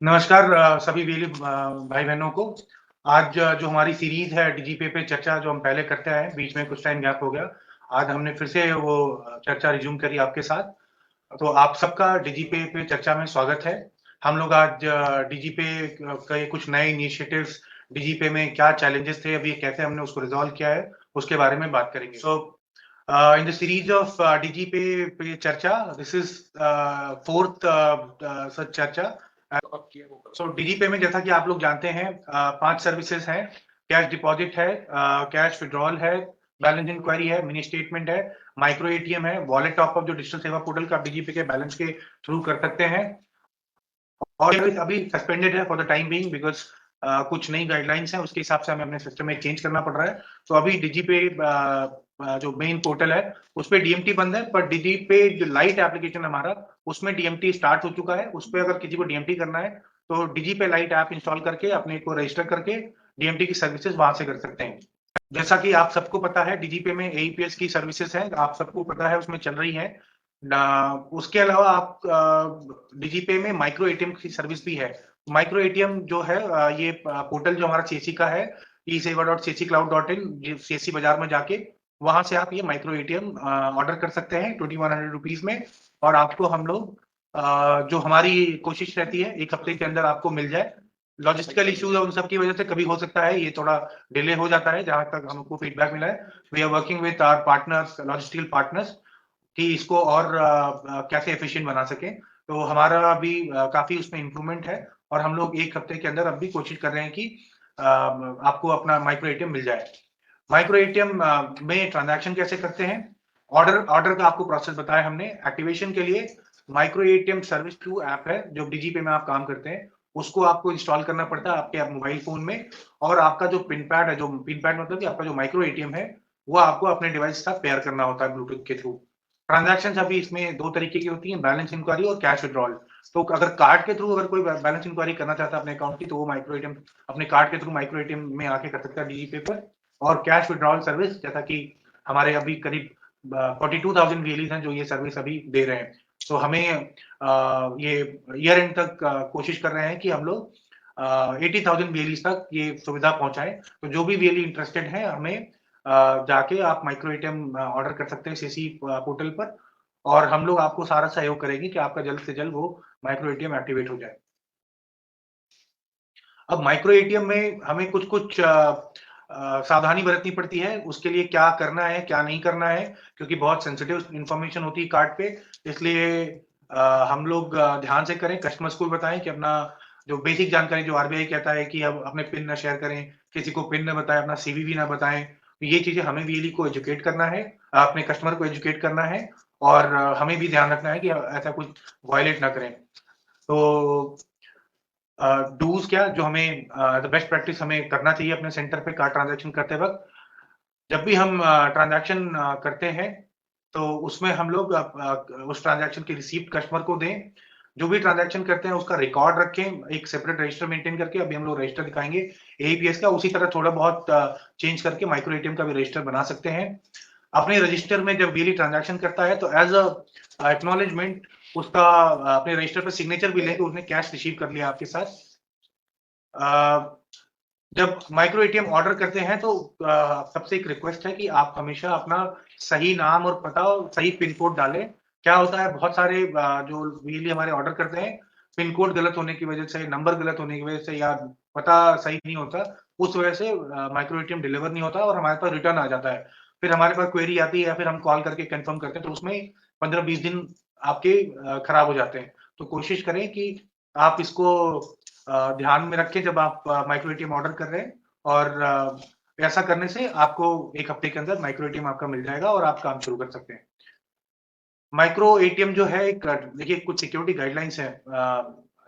नमस्कार सभी वीली भाई बहनों को। आज जो हमारी सीरीज है डीजीपे पे चर्चा जो हम पहले करते हैं, बीच में कुछ टाइम गैप हो गया। आज हमने फिर से वो चर्चा रिज्यूम करी आपके साथ। तो आप सबका डीजीपे पे चर्चा में स्वागत है। हम लोग आज डीजीपे के कुछ नए इनिशिएटिव्स, डीजीपे में क्या चैलेंजेस थे, अभी कैसे हमने उसको रिजॉल्व किया है, उसके बारे में बात करेंगे। सो in the series of DGPay पे चर्चा, this is fourth such चर्चा। सो डीजीपे में जैसा कि आप लोग जानते हैं 5 सर्विसेज हैं। कैश डिपॉजिट है, कैश विड्रॉल है, बैलेंस इंक्वायरी है, मिनी स्टेटमेंट है, माइक्रो एटीएम है, वॉलेट टॉपअप जो डिजिटल सेवा पोर्टल का डीजीपे के बैलेंस के थ्रू कर सकते हैं। और अभी सस्पेंडेड है for the time being because कुछ नई गाइडलाइंस हैं, उसके हिसाब से हमें अपने सिस्टम में चेंज करना पड़ रहा है। तो अभी डीजीपे जो मेन पोर्टल है उस पर डीएमटी बंद है, पर डीजीपे जो लाइट एप्लीकेशन हमारा उसमें डीएमटी स्टार्ट हो चुका है। उस पर अगर किसी को डीएमटी करना है तो डीजीपे लाइट ऐप इंस्टॉल करके अपने को रजिस्टर करके डीएमटी की सर्विसेज वहां से कर सकते हैं। जैसा कि आप सबको पता है डीजीपे में एईपीएस की सर्विसेज हैं, आप सबको पता है उसमें चल रही है। उसके अलावा आप डीजीपे में माइक्रो एटीएम की सर्विस भी है। माइक्रो एटीएम जो है ये पोर्टल जो हमारा सीएससी का है, eSeva.cccloud.in, सीएससी बाजार में जाके वहां से आप ये माइक्रो एटीएम ऑर्डर कर सकते हैं 2100 रुपीज में। और आपको हम लोग जो हमारी कोशिश रहती है 1 हफ्ते के अंदर आपको मिल जाए। लॉजिस्टिकल इश्यूज उन सब की वजह से कभी हो सकता है ये थोड़ा डिले हो जाता है, जहां तक हमको फीडबैक मिला है। We are working with our partners, logistical partners, कि इसको और कैसे एफिशिएंट बना सके। तो हमारा अभी काफी उसमें इंप्रूवमेंट है और हम लोग 1 हफ्ते के अंदर अब भी कोशिश कर रहे हैं कि आपको अपना माइक्रो एटीएम मिल जाए। माइक्रो एटीएम में ट्रांजैक्शन कैसे करते हैं, ऑर्डर का आपको प्रोसेस बताया हमने। एक्टिवेशन के लिए माइक्रो एटीएम सर्विस 2 ऐप है जो डीजीपे में आप काम करते हैं, उसको आपको इंस्टॉल करना पड़ता है आपके मोबाइल फोन में। और आपका जो पिन पैड है, जो पिन पैड मतलब कि आपका जो माइक्रो एटीएम है, वो आपको अपने डिवाइस के साथ पेयर करना होता है ब्लूटूथ के थ्रू। ट्रांजैक्शंस अभी इसमें 2 तरीके की होती हैं, बैलेंस इंक्वायरी और कैश विड्रॉल। तो अगर कार्ड के थ्रू अगर कोई बैलेंस इंक्वायरी करना चाहता है अपने अकाउंट की, तो वो माइक्रो एटीएम अपने कार्ड के थ्रू माइक्रो एटीएम में आके कर सकता है डीजीपे पर। और कैश विड्रॉल सर्विस, जैसा कि हमारे अभी करीब 42,000 वीएलईज हैं जो ये सर्विस अभी दे रहे हैं। तो हमें ये ईयर एंड तक कोशिश कर रहे हैं कि हम लोग 80,000 वीएलईज तक ये सुविधा पहुंचाएं। तो जो भी वीएलई इंटरेस्टेड है, हमें जाके आप माइक्रो एटीएम ऑर्डर कर सकते हैं सीएससी पोर्टल पर, और हम लोग आपको सारा सहयोग करेंगे कि आपका जल्द से जल्द वो माइक्रो एटीएम एक्टिवेट हो जाए। अब माइक्रो एटीएम में हमें कुछ कुछ सावधानी बरतनी पड़ती है। उसके लिए क्या करना है क्या नहीं करना है, क्योंकि बहुत सेंसिटिव इंफॉर्मेशन होती है कार्ड पे, इसलिए हम लोग ध्यान से करें। कस्टमर्स को भी बताएं कि अपना जो बेसिक जानकारी जो आरबीआई कहता है कि अब अपने पिन ना शेयर करें, किसी को पिन ना बताएं, अपना सीवीवी ना बताएं। तो ये चीजें हमें वीएलई को एजुकेट करना है, अपने कस्टमर को एजुकेट करना है, और हमें भी ध्यान रखना है कि ऐसा कुछ वायलेट ना करें। तो डूज क्या जो हमें बेस्ट प्रैक्टिस हमें करना चाहिए अपने सेंटर पे कार्ड ट्रांजैक्शन करते वक्त। जब भी हम ट्रांजैक्शन करते हैं तो उसमें हम लोग उस ट्रांजैक्शन की रिसीप्ट कस्टमर को दें। जो भी ट्रांजैक्शन करते हैं उसका रिकॉर्ड रखें, एक सेपरेट रजिस्टर मेंटेन करके। अभी हम लोग रजिस्टर दिखाएंगे एईपीएस का, उसी तरह थोड़ा बहुत चेंज करके माइक्रो एटीएम का भी रजिस्टर बना सकते हैं। अपने रजिस्टर में जब वीएलई ट्रांजैक्शन करता है तो एज अ एक्नॉलेजमेंट उसका अपने रजिस्टर पर सिग्नेचर भी लेके उसने कैश रिसीव कर लिया आपके साथ। जब माइक्रो एटीएम ऑर्डर करते हैं तो सबसे एक रिक्वेस्ट है कि आप हमेशा अपना सही नाम और पता और सही पिन कोड डालें। क्या होता है, बहुत सारे जो वीएलई हमारे ऑर्डर करते हैं, पिन कोड गलत होने की वजह से, नंबर गलत होने की वजह से, या पता सही नहीं होता, उस वजह से माइक्रो एटीएम डिलीवर नहीं होता और हमारे पास रिटर्न आ जाता है। फिर हमारे पास क्वेरी आती है या फिर हम कॉल करके कंफर्म करते हैं, तो उसमें 15-20 दिन आपके खराब हो जाते हैं। तो कोशिश करें कि आप इसको ध्यान में रखें जब आप माइक्रो एटीएम ऑर्डर कर रहे हैं, और ऐसा करने से आपको 1 हफ्ते के अंदर माइक्रो एटीएम आपका मिल जाएगा और आप काम शुरू कर सकते हैं। माइक्रो एटीएम जो है एक, देखिए कुछ सिक्योरिटी गाइडलाइंस है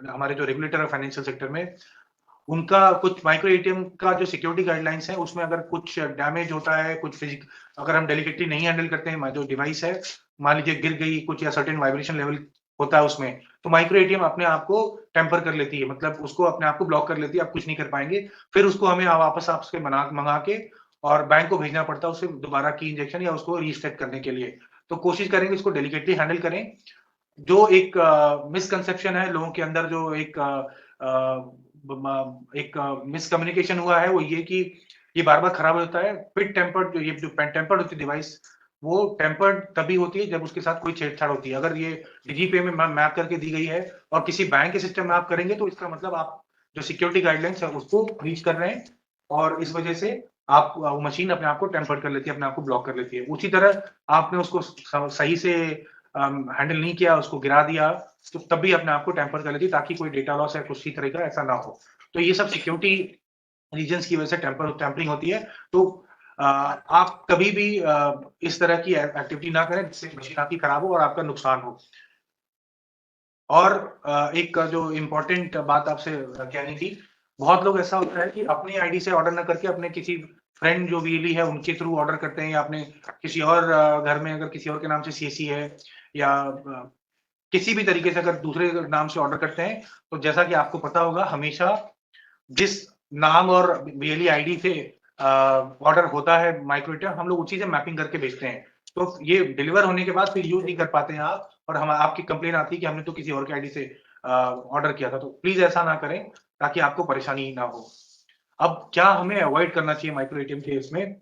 हमारे जो रेगुलेटर है फाइनेंशियल सेक्टर में, उनका कुछ माइक्रो एटीएम का जो सिक्योरिटी गाइडलाइंस है उसमें अगर कुछ डैमेज होता है, कुछ फिजिक अगर हम डेलिकेटली नहीं हैंडल करते हैं, जो डिवाइस है मान लीजिए गिर गई कुछ, या सर्टेन वाइब्रेशन लेवल होता है उसमें, तो माइक्रो एटीएम अपने आप को टेम्पर कर लेती है, मतलब उसको अपने आप को ब्लॉक कर लेती है, आप कुछ नहीं कर पाएंगे। फिर उसको हमें वापस आपसे मंगा के और बैंक को भेजना पड़ता है उसे दोबारा की इंजेक्शन या उसको रीसेट करने के लिए। तो कोशिश करेंगे इसको डेलिकेटली हैंडल करें। जो एक मिसकंसेप्शन है लोगों के अंदर, जो एक एक मिसकम्युनिकेशन हुआ है, वो ये कि ये बार-बार खराब होता है। पिट टेम्पर्ड ये जो टेम्पर्ड होती है डिवाइस, वो टेम्पर्ड तभी होती है जब उसके साथ कोई छेड़छाड़ होती है। अगर ये डिजीपे में मैप करके दी गई है और किसी बैंक के सिस्टम में आप करेंगे, तो इसका मतलब आप जो सिक्योरिटी गाइडलाइंस है उसको ब्रीच कर रहे हैं और इस वजह से आप वो मशीन अपने आप को टेम्पर्ड कर लेती है, अपने आप को ब्लॉक कर लेती है। उसी तरह आपने उसको सही से हैंडल नहीं किया, उसको गिरा दिया, तो तब भी अपने आप को टेम्पर कर लेती है ताकि कोई डेटा लॉस या कुछ तरह का ऐसा ना हो। तो ये सब सिक्योरिटी रीजंस की वजह से टेम्परिंग होती है। तो आप कभी भी इस तरह की एक्टिविटी ना करें जिससे मशीन आपकी खराब हो और आपका नुकसान हो। और एक जो इम्पोर्टेंट बात आपसे कहनी थी, बहुत लोग ऐसा होता है कि अपनी आईडी से ऑर्डर ना करके अपने किसी फ्रेंड जो वीएलई है उनके थ्रू ऑर्डर करते हैं, या अपने किसी और घर में अगर किसी और के नाम से सीएससी है या किसी भी तरीके से अगर दूसरे नाम से ऑर्डर करते हैं, तो जैसा कि आपको पता होगा, हमेशा जिस नाम और वीएलई आईडी से ऑर्डर होता है माइक्रोइटर, हम लोग उसी से मैपिंग करके भेजते हैं। तो ये डिलीवर होने के बाद फिर यूज नहीं कर पाते हैं आप, और हम आपकी कंप्लेन आती है कि हमने तो किसी और की आईडी से ऑर्डर किया था। तो प्लीज ऐसा ना करें ताकि आपको परेशानी ना हो। अब क्या हमें अवॉइड करना चाहिए माइक्रो एटीएम के इसमें?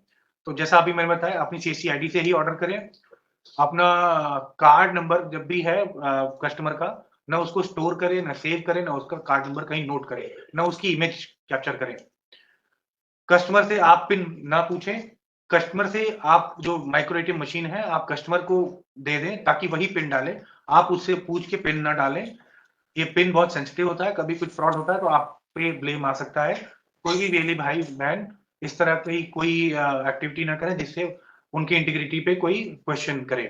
तो जैसा अभी मैंने बताया, अपनी सीएससी आईडी से ही ऑर्डर करें। अपना कार्ड नंबर जब भी है कस्टमर का, ना उसको स्टोर करें, ना सेव करें, ना उसका कार्ड नंबर कहीं नोट करें, ना उसकी इमेज कैप्चर करें। कस्टमर से आप पिन ना पूछें। कस्टमर से आप जो माइक्रो एटीएम मशीन है, आप कस्टमर को दे दें ताकि वही पिन डालें। आप उससे पूछ के पिन ना डालें। ये पिन बहुत सेंसिटिव होता है, कभी कुछ फ्रॉड होता है तो आप पे ब्लेम आ सकता है। कोई भी वेली भाई बहन इस तरह की कोई एक्टिविटी ना करें जिससे उनकी इंटीग्रिटी पे कोई क्वेश्चन करे।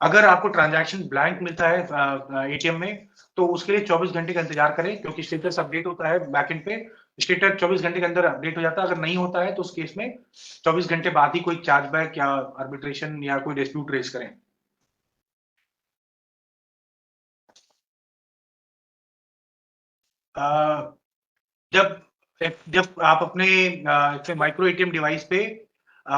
अगर आपको ट्रांजैक्शन ब्लैंक मिलता है एटीएम में, तो उसके लिए 24 घंटे का इंतजार करें, क्योंकि स्टेटस अपडेट होता है बैकएंड पे। स्टेटस 24 घंटे के अंदर अपडेट हो जाता है। अगर नहीं होता है तो उस केस में 24 घंटे बाद ही कोई चार्जबैक या आर्बिट्रेशन या कोई डिस्प्यूट रेज करें। जब जब आप अपने माइक्रो एटीएम डिवाइस पे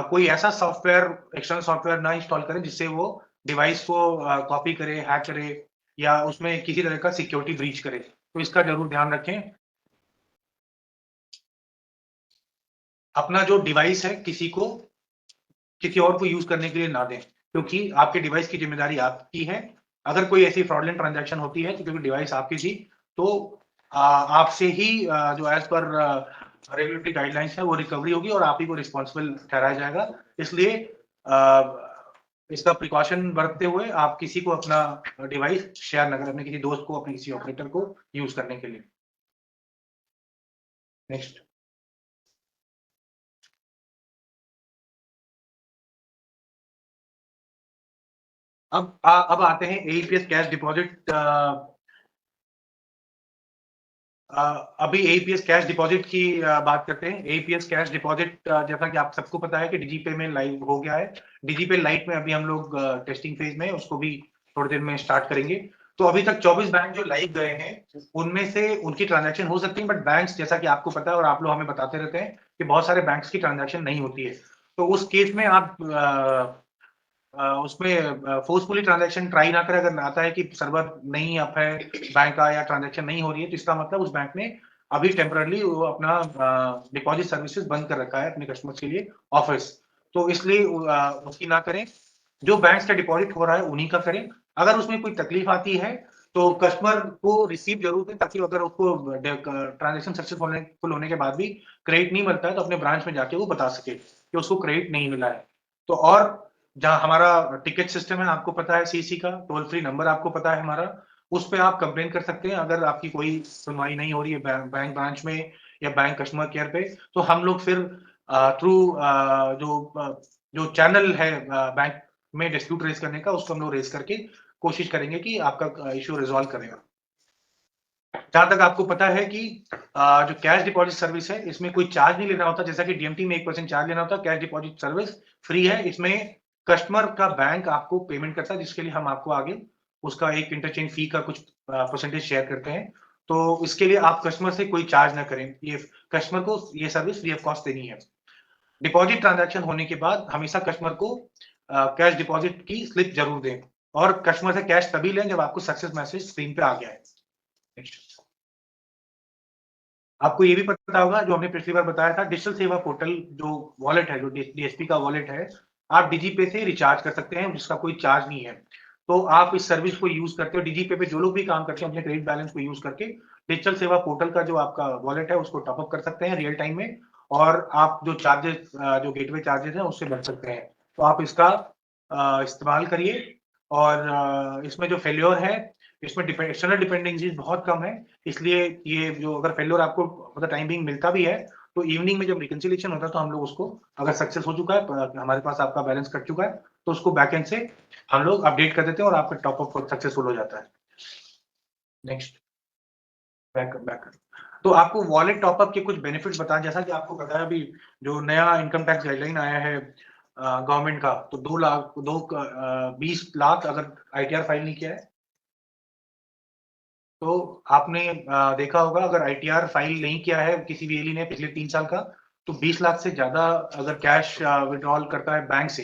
कोई ऐसा सॉफ्टवेयर, एक्सटर्नल सॉफ्टवेयर ना इंस्टॉल करें जिससे वो डिवाइस को कॉपी करे, हैक करे, या उसमें किसी तरह का सिक्योरिटी ब्रीच करे। तो इसका जरूर ध्यान रखें। अपना जो डिवाइस है किसी और को यूज करने के लिए ना दें, क्योंकि आपके डिवाइस की जिम्मेदारी आपकी है। अगर कोई ऐसी फ्रॉडलेंट ट्रांजैक्शन होती है तो क्योंकि डिवाइस आपकी थी, तो आपसे ही जो एज पर रेगुलेटरी गाइडलाइंस है वो रिकवरी होगी और आप ही को रिस्पॉन्सिबल ठहराया जाएगा। इसलिए इसका प्रिकॉशन बरतते हुए आप किसी को अपना डिवाइस शेयर न करें, अपने किसी दोस्त को, अपने किसी ऑपरेटर को यूज करने के लिए। नेक्स्ट। अब आते हैं एईपीएस कैश डिपॉजिट। अभी एईपीएस कैश डिपॉजिट की बात करते हैं। एईपीएस कैश डिपॉजिट जैसा कि आप सबको पता है कि डिजीपे में लाइव हो गया है। डिजीपे लाइट में अभी हम लोग टेस्टिंग फेज में, उसको भी थोड़ी देर में स्टार्ट करेंगे। तो अभी तक 24 बैंक जो लाइव गए हैं, उनमें से उनकी ट्रांजैक्शन हो सकती है, बट बैंक्स, जैसा कि आपको पता है और आप लोग हमें बताते रहते हैं कि बहुत सारे बैंक्स की ट्रांजैक्शन नहीं होती है। तो उस केस में आप उसमें फोर्सफुली ट्रांजैक्शन ट्राई ना करें। अगर आता है कि सर्वर नहीं अप है बैंक का, या ट्रांजैक्शन नहीं हो रही है, तो इसका मतलब उस बैंक ने अभी टेम्पररी वो अपना डिपॉजिट सर्विसेज बंद कर रखा है अपने कस्टमर्स के लिए, ऑफर्स। तो इसलिए उसकी ना करें। जो बैंक का डिपॉजिट हो रहा है उन्हीं का करें। अगर उसमें कोई तकलीफ आती है तो कस्टमर को रिसीव जरूर दें, ताकि अगर उसको ट्रांजेक्शन सक्सेसफुल होने के बाद भी क्रेडिट नहीं मिलता है तो अपने ब्रांच में जाके वो बता सके कि उसको क्रेडिट नहीं मिला है। तो और जहां हमारा टिकट सिस्टम है, आपको पता है, सीसी का टोल फ्री नंबर आपको पता है हमारा, उस पर आप कंप्लेन कर सकते हैं अगर आपकी कोई सुनवाई नहीं हो रही है बैंक ब्रांच में या बैंक कस्टमर केयर पे। तो हम लोग फिर थ्रू जो चैनल है बैंक में डिस्प्यूट रेज करने का, उसको हम लोग रेज करके कोशिश करेंगे कि आपका इश्यू रिजॉल्व करेगा। जहां तक आपको पता है कि जो कैश डिपॉजिट सर्विस है, इसमें कोई चार्ज नहीं लेना होता, जैसा कि डीएमटी में 1% चार्ज लेना होता है। कैश डिपॉजिट सर्विस फ्री है। इसमें कस्टमर का बैंक आपको पेमेंट करता है, जिसके लिए हम आपको आगे उसका एक इंटरचेंज फी का कुछ परसेंटेज शेयर करते हैं। तो इसके लिए आप कस्टमर से कोई चार्ज ना करें, ये कस्टमर को ये सर्विस फ्री ऑफ कॉस्ट देनी है। डिपॉजिट ट्रांजैक्शन होने के बाद हमेशा कस्टमर को कैश डिपॉजिट की स्लिप जरूर दें, और कस्टमर से कैश तभी लें जब आपको सक्सेस मैसेज स्क्रीन पे आ गया है। नेक्स्ट। आपको ये भी पता होगा, जो हमने पिछली बार बताया था, डिजिटल सेवा पोर्टल जो वॉलेट है, जो डीएसपी का वॉलेट है, आप डिजीपे से रिचार्ज कर सकते हैं, जिसका कोई चार्ज नहीं है। तो आप इस सर्विस को यूज करते हो, डिजीपे पे जो लोग भी काम करते हैं अपने क्रेडिट बैलेंस को यूज करके डिजिटल सेवा पोर्टल का जो आपका वॉलेट है उसको टॉपअप कर सकते हैं रियल टाइम में, और आप जो चार्जेस, जो गेटवे चार्जेस हैं उससे बच सकते हैं। तो आप इसका इस्तेमाल करिए, और इसमें जो फेल्योर है, इसमें एक्सटर्नल डिपेंडेंसीज बहुत कम है, इसलिए ये जो अगर फेल्योर आपको मतलब टाइम बिंग मिलता भी है, तो इवनिंग में जब रिकंसिलिएशन होता है तो हम लोग उसको, अगर सक्सेस हो चुका है, हमारे पास आपका बैलेंस कट चुका है, तो उसको बैकएंड से हम लोग अपडेट कर देते हैं और आपका टॉपअप सक्सेसफुल हो जाता है। Next, back. तो आपको वॉलेट टॉपअप के कुछ बेनिफिट्स बताएं, जैसा कि आपको पता है अभी जो नया इनकम टैक्स गाइडलाइन आया है गवर्नमेंट का, तो 20 लाख अगर आईटीआर फाइल नहीं किया है, तो आपने देखा होगा, अगर आईटीआर फाइल नहीं किया है किसी भी एली ने पिछले 3 साल का, तो 20 लाख से ज्यादा अगर कैश विड्रॉल करता है बैंक से,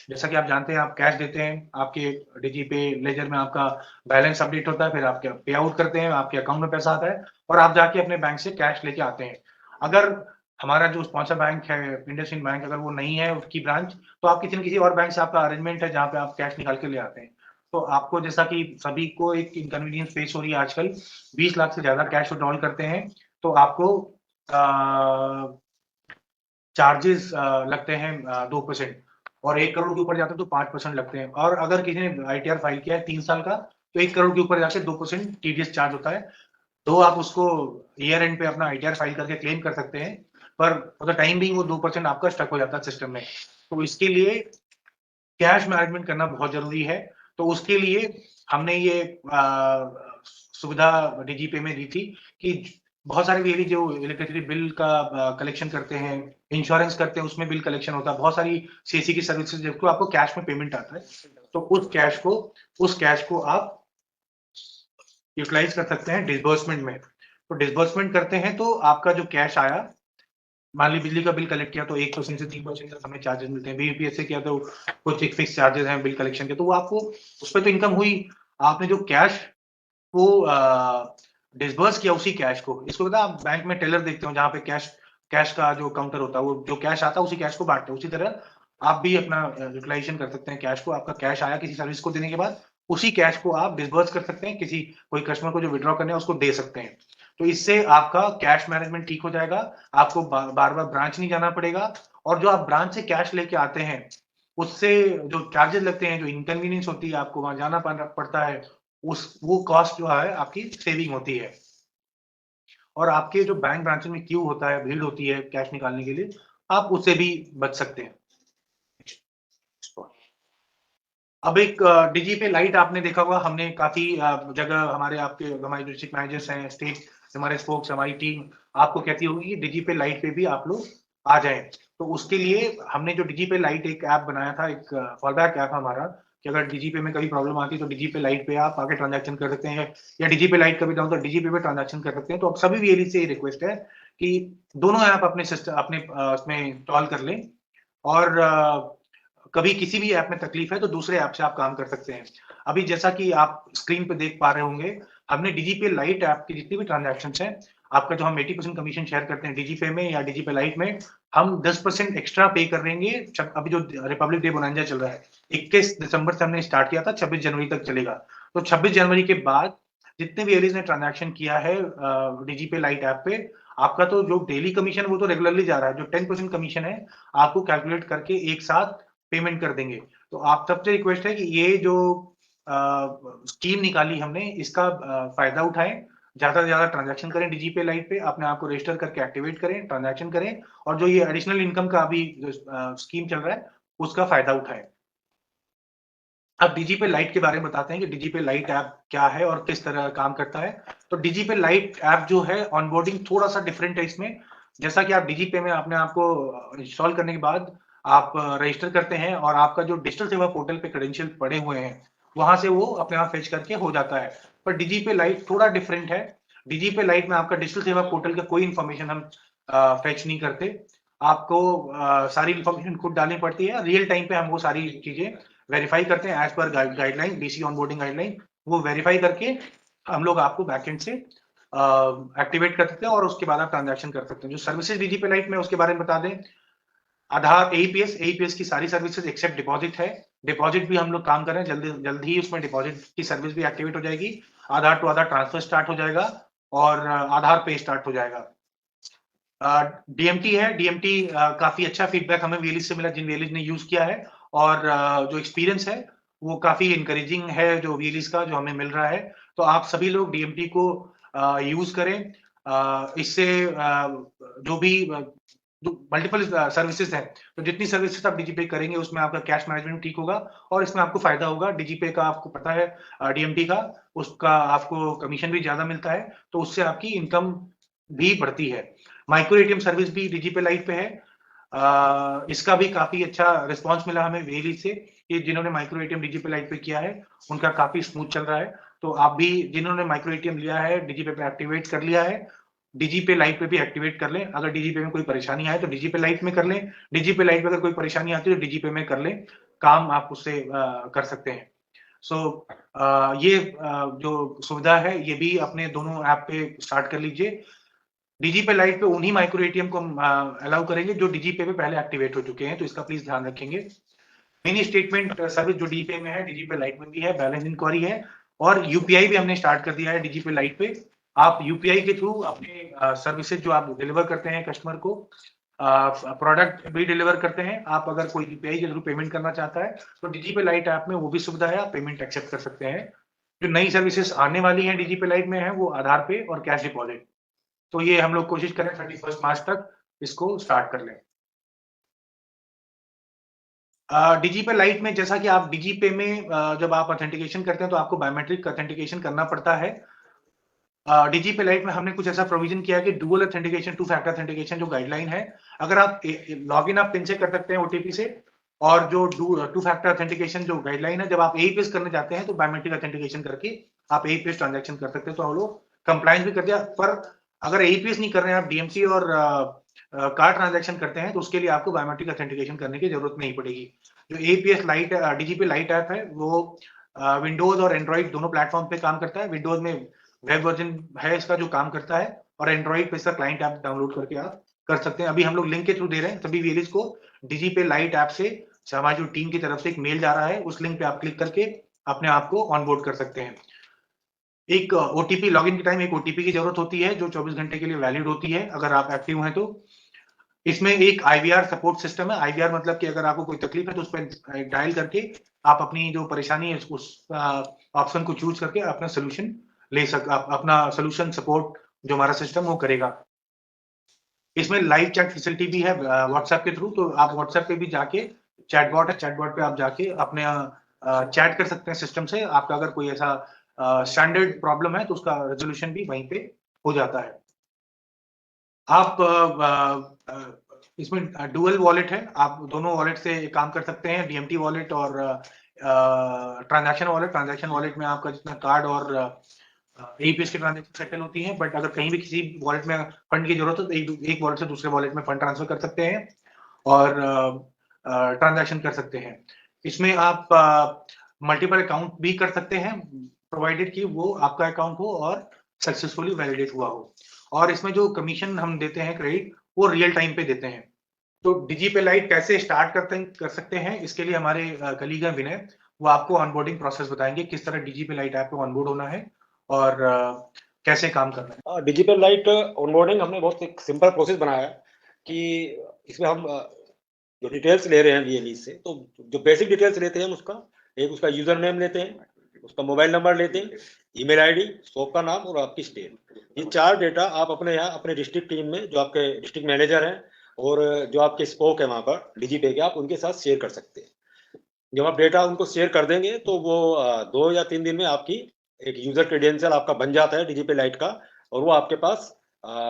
जैसा कि आप जानते हैं, आप कैश देते हैं, आपके डिजीपे लेजर में आपका बैलेंस अपडेट होता है, फिर आप पे आउट करते हैं, आपके अकाउंट में पैसा आता है, और आप जाके अपने बैंक से कैश लेके आते हैं। अगर हमारा जो स्पॉन्सर बैंक है इंडसइंड बैंक, अगर वो नहीं है उसकी ब्रांच, तो आप किसी न किसी और बैंक से आपका अरेंजमेंट है जहाँ पे आप कैश निकाल के ले आते हैं। तो आपको, जैसा कि सभी को एक इनकन्वीनियंस फेस हो रही है आजकल, 20 लाख से ज्यादा कैश विड्रॉल करते हैं तो आपको चार्जेस लगते हैं 2%, और 1 करोड़ के ऊपर जाते हैं तो 5% लगते हैं, और अगर किसी ने आईटीआर फाइल किया है 3 साल का, तो 1 करोड़ के ऊपर जाके 2% टीडीएस चार्ज होता है। तो आप उसको ईयर एंड पे अपना आईटीआर फाइल करके क्लेम कर सकते हैं, पर मतलब टाइम बिंग वो 2% आपका स्टक हो जाता है सिस्टम में। तो इसके लिए कैश मैनेजमेंट करना बहुत जरूरी है। तो उसके लिए हमने ये सुविधा डीजीपे में दी थी कि बहुत सारे वीवी जो इलेक्ट्रिसिटी बिल का कलेक्शन करते हैं, इंश्योरेंस करते हैं, उसमें बिल कलेक्शन होता है, बहुत सारी सीसी की सर्विसेज जिसको आपको कैश में पेमेंट आता है, तो उस कैश को आप यूटिलाइज कर सकते हैं डिसबर्समेंट में। तो डिसबर्समेंट करते हैं तो आपका जो कैश आया, मान ली बिजली का बिल कलेक्ट किया तो 1% से 3% तक हमें चार्जेस मिलते हैं, बीबीपीएस से किया तो कुछ एक फिक्स चार्जेस हैं बिल कलेक्शन के, तो वो आपको उस पर तो इनकम हुई, आपने जो कैश को डिसबर्स किया उसी कैश को, इसको पता आप बैंक में टेलर देखते हो जहाँ पे कैश का जो काउंटर होता है, वो जो कैश आता है उसी कैश को बांटते हैं, उसी तरह आप भी अपना यूटिलाइजेशन कर सकते हैं कैश को। आपका कैश आया किसी सर्विस को देने के बाद, उसी कैश को आप डिसबर्स कर सकते हैं, किसी कोई कस्टमर को जो विड्रॉ करने है उसको दे सकते हैं। तो इससे आपका कैश मैनेजमेंट ठीक हो जाएगा, आपको बार बार ब्रांच नहीं जाना पड़ेगा, और जो आप ब्रांच से कैश लेके आते हैं उससे जो चार्जेस लगते हैं, जो इनकन्वीनियंस होती है, आपको वहां जाना पड़ता है, वो कॉस्ट जो है आपकी सेविंग होती है, और आपके जो बैंक ब्रांच में क्यू होता है, भीड़ होती है कैश निकालने के लिए, आप उससे भी बच सकते हैं। अब एक डीजीपे लाइट आपने देखा होगा, हमने काफी जगह हमारे डिस्ट्रिक्ट मैनेजर्स हैं, स्टेट हमारे स्पोक्स, हमारी टीम आपको कहती होगी कि डीजीपे लाइट पे भी आप लोग आ जाएं। तो उसके लिए हमने जो डीजीपे लाइट एक ऐप बनाया था, एक फॉलबैक ऐप हमारा, कि अगर डीजीपे में कभी प्रॉब्लम आती है तो डीजीपे लाइट पे आप आके ट्रांजैक्शन कर सकते हैं, या डीजीपे लाइट कभी डाउन तो डीजीपे पे ट्रांजैक्शन कर सकते हैं। तो अब सभी वीएलई से रिक्वेस्ट है कि दोनों ऐप अपने सिस्टम अपने उसमें इंस्टॉल कर लें, और कभी किसी भी ऐप में तकलीफ है तो दूसरे ऐप से आप काम कर सकते हैं। अभी जैसा कि आप स्क्रीन पे देख पा रहे होंगे, हमने डीजीपे लाइट ऐप की जितनी भी ट्रांजैक्शन है, आपका जो हम 80% कमीशन शेयर करते हैं डीजीपे में या डीजीपे लाइट में, हम 10% एक्स्ट्रा पे कर देंगे। अभी जो रिपब्लिक डे बोनांजा चल रहा है, 21 दिसंबर से हमने स्टार्ट किया था, 26 जनवरी तक चलेगा। तो 26 जनवरी के बाद जितने भी एरियज ने ट्रांजैक्शन किया है डीजीपे लाइट ऐप पे, आपका तो जो डेली कमीशन वो तो रेगुलरली जा रहा है, जो 10% कमीशन है आपको कैलकुलेट करके एक साथ पेमेंट कर देंगे। तो आप सबसे रिक्वेस्ट है कि ये जो स्कीम निकाली हमने, इसका फायदा उठाएं, ज्यादा से ज्यादा ट्रांजैक्शन करें डीजीपे लाइट पे, अपने आप को रजिस्टर करके एक्टिवेट करें, ट्रांजैक्शन करें, और जो ये एडिशनल इनकम का अभी जो स्कीम चल रहा है उसका फायदा उठाएं। अब डीजीपे लाइट के बारे में बताते हैं कि डीजीपे लाइट ऐप क्या है और किस तरह काम करता है। तो डीजीपे लाइट ऐप जो है, ऑनबोर्डिंग थोड़ा सा डिफरेंट है इसमें। जैसा कि आप डीजीपे में अपने आप को इंस्टॉल करने के बाद आप रजिस्टर करते हैं, और आपका जो डिजिटल सेवा पोर्टल पे क्रेडेंशियल पड़े हुए हैं वहां से वो अपने आप फेच करके हो जाता है। पर डीजीपे लाइट थोड़ा डिफरेंट है। डीजीपे लाइट में आपका डिजिटल सेवा पोर्टल का कोई इंफॉर्मेशन हम फेच नहीं करते, आपको सारी इंफॉर्मेशन खुद डालनी पड़ती है, रियल टाइम पे हम वो सारी चीजें वेरीफाई करते हैं as per guideline, DC onboarding guideline, वो वेरीफाई करके हम लोग आपको बैकएंड से एक्टिवेट कर सकते हैं और उसके बाद आप ट्रांजैक्शन कर सकते हैं। जो सर्विसेज डीजीपे लाइट में उसके बारे में बता दें, आधार एईपीएस की सारी सर्विसेज एक्सेप्ट डिपॉजिट है। डिपॉजिट भी हम लोग काम कर रहे हैं, जल्द ही उसमें डिपॉजिट की सर्विस भी एक्टिवेट हो जाएगी। आधार टू आधार ट्रांसफर स्टार्ट हो जाएगा और आधार पे स्टार्ट हो जाएगा। डीएमटी है, डीएमटी काफी अच्छा फीडबैक हमें वीएलिस से मिला, जिन वीएलिस ने यूज किया है, और जो एक्सपीरियंस है वो काफी इंकरेजिंग है जो वीएलिस का जो हमें मिल रहा है। तो आप सभी लोग डीएमटी को यूज करें। इससे जो भी मल्टीपल सर्विसेज हैं, तो जितनी सर्विसेज आप डीजीपे करेंगे उसमें आपका कैश मैनेजमेंट ठीक होगा और इसमें आपको फायदा होगा। डीजीपे का आपको पता है, डीएमटी का उसका आपको कमीशन भी ज्यादा मिलता है, तो उससे आपकी इनकम भी बढ़ती है। माइक्रो एटीएम सर्विस भी डीजीपे लाइट पे है। इसका भी काफी अच्छा रिस्पांस मिला हमें वेली से, कि जिन्होंने माइक्रो एटीएम डीजीपे लाइट पे किया है उनका काफी स्मूथ चल रहा है। तो आप भी जिन्होंने माइक्रो एटीएम लिया है, डीजीपे पे एक्टिवेट कर लिया है, डीजीपे लाइट पे भी एक्टिवेट कर लें। अगर डीजीपे में कोई परेशानी आए तो डीजीपे लाइट में कर लें, डीजीपे लाइट में अगर कोई परेशानी आती है तो डीजीपे में कर लें, काम आप उससे कर सकते हैं। सो ये जो सुविधा है ये भी अपने दोनों ऐप पे स्टार्ट कर लीजिए। डीजीपे लाइट पे उन्हीं माइक्रो एटीएम को अलाउ करेंगे जो डीजीपे पे पहले एक्टिवेट हो चुके हैं, तो इसका प्लीज ध्यान रखेंगे। मिनी स्टेटमेंट सर्विस जो डीजीपे में है, डीजीपे लाइट में भी है, बैलेंस इंक्वायरी है, और यूपीआई भी हमने स्टार्ट कर दिया है डीजीपे लाइट पे। आप यूपीआई के थ्रू अपने सर्विसेज जो आप डिलीवर करते हैं कस्टमर को, प्रोडक्ट भी डिलीवर करते हैं, आप अगर कोई यूपीआई के थ्रू पेमेंट करना चाहता है तो डीजीपे लाइट ऐप में वो भी सुविधा है, आप पेमेंट एक्सेप्ट कर सकते हैं। जो नई सर्विसेज आने वाली हैं डीजीपे लाइट में है वो आधार पे और कैश डिपॉजिट। तो ये हम लोग कोशिश करें 31 मार्च तक इसको स्टार्ट कर लें। डीजीपे लाइट में जैसा कि आप डीजीपे में जब आप ऑथेंटिकेशन करते हैं तो आपको बायोमेट्रिक ऑथेंटिकेशन करना पड़ता है। डीजीपे लाइट में हमने कुछ ऐसा प्रोविजन किया है कि dual authentication, two factor authentication जो गाइडलाइन है, अगर आप लॉगिन आप पिन से कर सकते हैं ओटीपी से, और जो टू फैक्टर ऑथेंटिकेशन जो गाइडलाइन है, जब आप एईपीएस करने जाते हैं तो बायोमेट्रिक ऑथेंटिकेशन करके आप एईपीएस ट्रांजैक्शन कर सकते हैं। तो हम लोग कंप्लायंस भी कर दिया, पर अगर एईपीएस नहीं कर रहे हैं, आप डीएमसी और कार्ड ट्रांजैक्शन करते हैं तो उसके लिए आपको बायोमेट्रिक ऑथेंटिकेशन करने की जरूरत नहीं पड़ेगी। जो AEPS light DigiPay lite app है वो विंडोज और एंड्रॉइड दोनों प्लेटफॉर्म पे काम करता है। विंडोज में वेब वर्जन है इसका जो काम करता है, और एंड्रॉइड पे इसका क्लाइंट ऐप डाउनलोड करके आप कर सकते हैं। अभी हम लोग लिंक के थ्रू दे रहे हैं सभी वीएलिस को। डीजीपे लाइट ऐप से हमारी जो टीम की तरफ से एक मेल जा रहा है, उस लिंक पे आप क्लिक करके अपने आप को ऑनबोर्ड कर सकते हैं। एक ओटीपी, लॉगिन के टाइम एक ओटीपी की जरूरत होती है जो 24 घंटे के लिए वैलिड होती है अगर आप एक्टिव हैं तो। इसमें एक आईवीआर सपोर्ट सिस्टम है। आईवीआर मतलब कि अगर आपको कोई तकलीफ है तो उस पर डायल करके आप अपनी जो परेशानी है उस ऑप्शन को चूज करके अपना सोल्यूशन आप अपना सोल्यूशन सपोर्ट जो हमारा सिस्टम वो करेगा। इसमें लाइव चैट फैसिलिटी भी है व्हाट्सएप के थ्रू, तो आप व्हाट्सएप पे भी जाके चैटबॉट है, चैटबॉट पे आप जाके अपने चैट कर सकते हैं सिस्टम से। आपका अगर कोई ऐसा स्टैंडर्ड प्रॉब्लम है तो उसका रेजोल्यूशन भी वहीं पे हो जाता है। आप इसमें डुअल वॉलेट है, आप दोनों वॉलेट से काम कर सकते हैं, डीएमटी वॉलेट और ट्रांजैक्शन वॉलेट। ट्रांजैक्शन वॉलेट में आपका जितना कार्ड और एईपीएस की ट्रांजैक्शन सेटल होती है, बट अगर कहीं भी किसी वॉलेट में फंड की जरूरत हो तो एक वॉलेट से दूसरे वॉलेट में फंड ट्रांसफर कर सकते हैं और ट्रांजैक्शन कर सकते हैं। इसमें आप मल्टीपल अकाउंट भी कर सकते हैं, प्रोवाइडेड कि वो आपका अकाउंट हो और सक्सेसफुली वैलिडेट हुआ हो। और इसमें जो कमीशन हम देते हैं क्रेडिट, वो रियल टाइम पे देते हैं। तो डीजीपे लाइट कैसे स्टार्ट कर सकते हैं, इसके लिए हमारे कलीग हैं विनय, वो आपको ऑनबोर्डिंग प्रोसेस बताएंगे, किस तरह डीजीपे लाइट ऐप पे ऑनबोर्ड होना है और कैसे काम करना है। डीजीपे लाइट ऑनबोर्डिंग हमने बहुत एक सिंपल प्रोसेस बनाया है कि इसमें हम जो डिटेल्स ले रहे हैं वीएलई से, तो जो बेसिक डिटेल्स लेते हैं हम उसका यूजर नेम लेते हैं, उसका मोबाइल नंबर लेते हैं, ईमेल आईडी, शॉप का नाम और आपकी स्टेट। ये 4 डेटा आप अपने यहाँ अपने डिस्ट्रिक्ट टीम में जो आपके डिस्ट्रिक्ट मैनेजर हैं और जो आपके स्पोक है वहाँ पर डीजीपे के, आप उनके साथ शेयर कर सकते हैं। जब आप डेटा उनको शेयर कर देंगे तो वो 2 या 3 दिन में आपकी एक यूजर क्रेडेंशियल आपका बन जाता है डीजीपे लाइट का, और वो आपके पास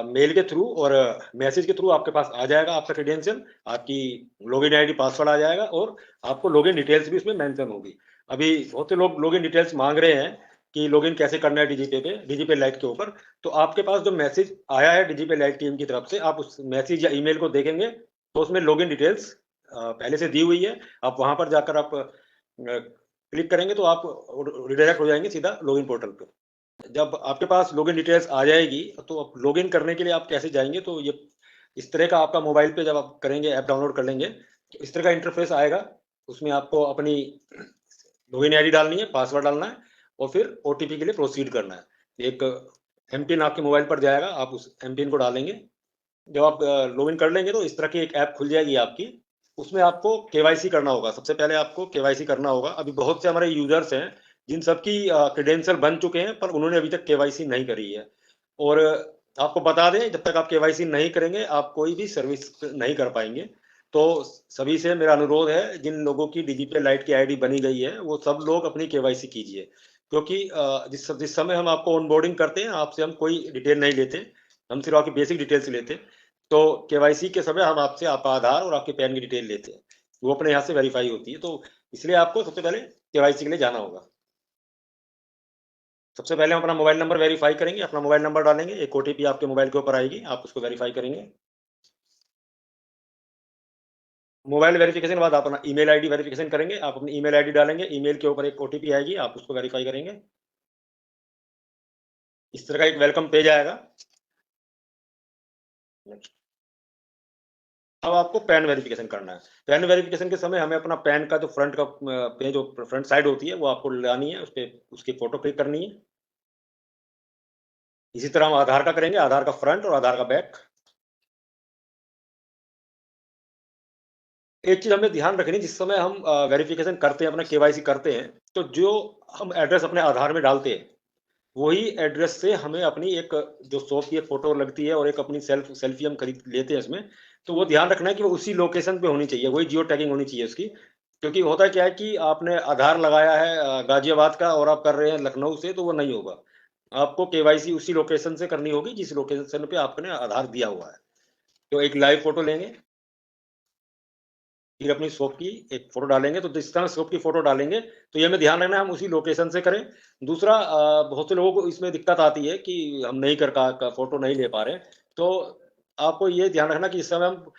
मेल के थ्रू और मैसेज के थ्रू आपके पास आ जाएगा आपका क्रेडेंशियल, आपकी लॉगिन आईडी पासवर्ड आ जाएगा और आपको लॉगिन डिटेल्स भी उसमें मेंशन होगी। अभी बहुत से लोग लॉगिन डिटेल्स मांग रहे हैं कि लॉगिन कैसे करना है डीजीपे लाइट के ऊपर। तो आपके पास जो मैसेज आया है डीजीपे लाइट टीम की तरफ से, आप उस मैसेज या ईमेल को देखेंगे तो उसमें लॉगिन डिटेल्स पहले से दी हुई है। आप वहां पर जाकर आप क्लिक करेंगे तो आप रिडायरेक्ट हो जाएंगे सीधा लॉगिन पोर्टल पे। जब आपके पास लॉगिन डिटेल्स आ जाएगी तो आप लॉगिन करने के लिए आप कैसे जाएंगे, तो ये इस तरह का आपका मोबाइल पे जब आप करेंगे, ऐप डाउनलोड कर लेंगे, तो इस तरह का इंटरफेस आएगा। उसमें आपको अपनी लॉगिन आईडी डालनी है, पासवर्ड डालना है और फिर ओटीपी के लिए प्रोसीड करना है। एक एमपिन आपके मोबाइल पर जाएगा, आप उस एमपिन को डालेंगे। जब आप लॉगिन कर लेंगे तो इस तरह की एक ऐप खुल जाएगी आपकी। उसमें आपको केवाईसी करना होगा। सबसे पहले आपको केवाईसी करना होगा। अभी बहुत से हमारे यूजर्स हैं जिन सबकी क्रेडेंशियल बन चुके हैं, पर उन्होंने अभी तक केवाईसी नहीं करी है। और आपको बता दें, जब तक आप केवाईसी नहीं करेंगे आप कोई भी सर्विस नहीं कर पाएंगे। तो सभी से मेरा अनुरोध है, जिन लोगों की डिजिटल लाइट की आईडी बनी गई है वो सब लोग अपनी केवाईसी कीजिए। क्योंकि जिस समय हम आपको ऑनबोर्डिंग करते हैं, आपसे हम कोई डिटेल नहीं लेते, हम सिर्फ आपकी बेसिक डिटेल्स लेते हैं। तो केवाईसी के समय हम आपसे आपका आधार और आपके पैन की डिटेल लेते हैं, वो अपने यहाँ से वेरीफाई होती है। तो इसलिए आपको सबसे पहले केवाईसी के लिए जाना होगा। सबसे पहले हम अपना मोबाइल नंबर वेरीफाई करेंगे। अपना मोबाइल नंबर डालेंगे, एक ओटीपी आपके मोबाइल के ऊपर आएगी, आप उसको वेरीफाई करेंगे। मोबाइल वेरिफिकेशन के बाद आप अपना ईमेल आईडी वेरिफिकेशन करेंगे। आप अपनी ईमेल आईडी डालेंगे, ईमेल के ऊपर एक ओटीपी आएगी, आप उसको वेरीफाई करेंगे। इस तरह का एक वेलकम पेज आएगा। अब आपको पैन वेरिफिकेशन करना है। पैन वेरिफिकेशन के समय हमें अपना पैन का जो फ्रंट का पेज, जो फ्रंट साइड होती है, वो आपको लानी है, उस पर उसकी फोटो क्लिक करनी है। इसी तरह हम आधार का करेंगे, आधार का फ्रंट और आधार का बैक। एक चीज हमें ध्यान रखनी, जिस समय हम वेरिफिकेशन करते हैं, अपना केवाईसी करते हैं, तो जो हम एड्रेस अपने आधार में डालते हैं, वही एड्रेस से हमें अपनी एक जो शॉप की एक फोटो लगती है और एक अपनी सेल्फी हम खरीद लेते हैं इसमें, तो वो ध्यान रखना है कि वो उसी लोकेशन पे होनी चाहिए, वही जियो टैगिंग होनी चाहिए उसकी। क्योंकि होता क्या है कि आपने आधार लगाया है गाजियाबाद का और आप कर रहे हैं लखनऊ से, तो वो नहीं होगा। आपको केवाईसी उसी लोकेशन से करनी होगी जिस लोकेशन पे आपने आधार दिया हुआ है। तो एक लाइव फोटो लेंगे, फिर अपनी शॉप की एक फोटो डालेंगे। तो जिस तरह शॉप की फोटो डालेंगे, तो ये हमें ध्यान रखना है हम उसी लोकेशन से करें। दूसरा, बहुत से लोगों को इसमें दिक्कत आती है कि हम नहीं का फोटो नहीं ले पा रहे। तो आपको ये ध्यान रखना कि इस समय हम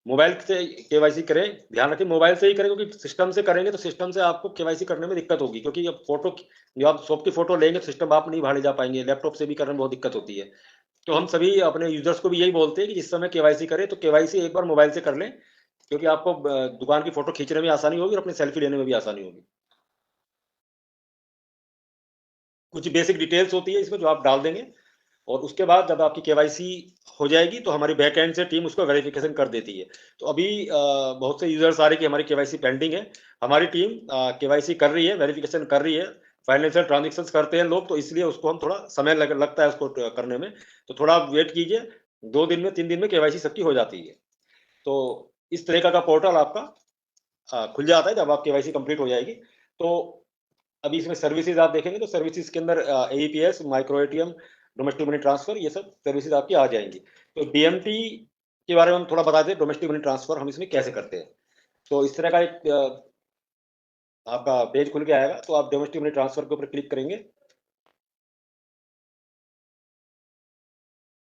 मोबाइल से केवाईसी करें। ध्यान रखें मोबाइल से ही करें, क्योंकि सिस्टम से करेंगे तो सिस्टम से आपको केवाईसी करने में दिक्कत होगी। क्योंकि अब फोटो जो आप शॉप की फोटो लेंगे तो सिस्टम आप नहीं भाड़े जा पाएंगे, लैपटॉप से भी करने में बहुत दिक्कत होती है। तो हम सभी अपने यूजर्स को भी यही बोलते हैं कि जिस समय केवाईसी करें तो केवाईसी एक बार मोबाइल से कर लें, क्योंकि आपको दुकान की फोटो खींचने में आसानी होगी और अपनी सेल्फी लेने में भी आसानी होगी। कुछ बेसिक डिटेल्स होती है इसमें जो आप डाल देंगे, और उसके बाद जब आपकी केवाईसी हो जाएगी तो हमारी बैक एंड से टीम उसको वेरिफिकेशन कर देती है। तो अभी बहुत से यूजर्स आ रहे हैं कि हमारी केवाईसी पेंडिंग है। हमारी टीम केवाईसी कर रही है, वेरिफिकेशन कर रही है। फाइनेंशियल ट्रांजेक्शन करते हैं लोग, तो इसलिए उसको हम थोड़ा समय लगता है उसको करने में। तो थोड़ा आप वेट कीजिए, 2 दिन में 3 दिन में केवाईसी सबकी हो जाती है। तो इस तरीका का पोर्टल आपका खुल जाता है जब आप केवाईसी कंप्लीट हो जाएगी। तो अभी इसमें सर्विसेज आप देखेंगे तो सर्विसेज के अंदर AEPS, micro ATM, domestic money transfer, ये सब सर्विसेज आपकी आ जाएंगी। तो डीएमटी के बारे में हम थोड़ा बता दें, डोमेस्टिक मनी ट्रांसफर हम इसमें कैसे करते हैं। तो इस तरह का एक आपका पेज खुल के आएगा, तो आप डोमेस्टिक मनी ट्रांसफर के ऊपर क्लिक करेंगे।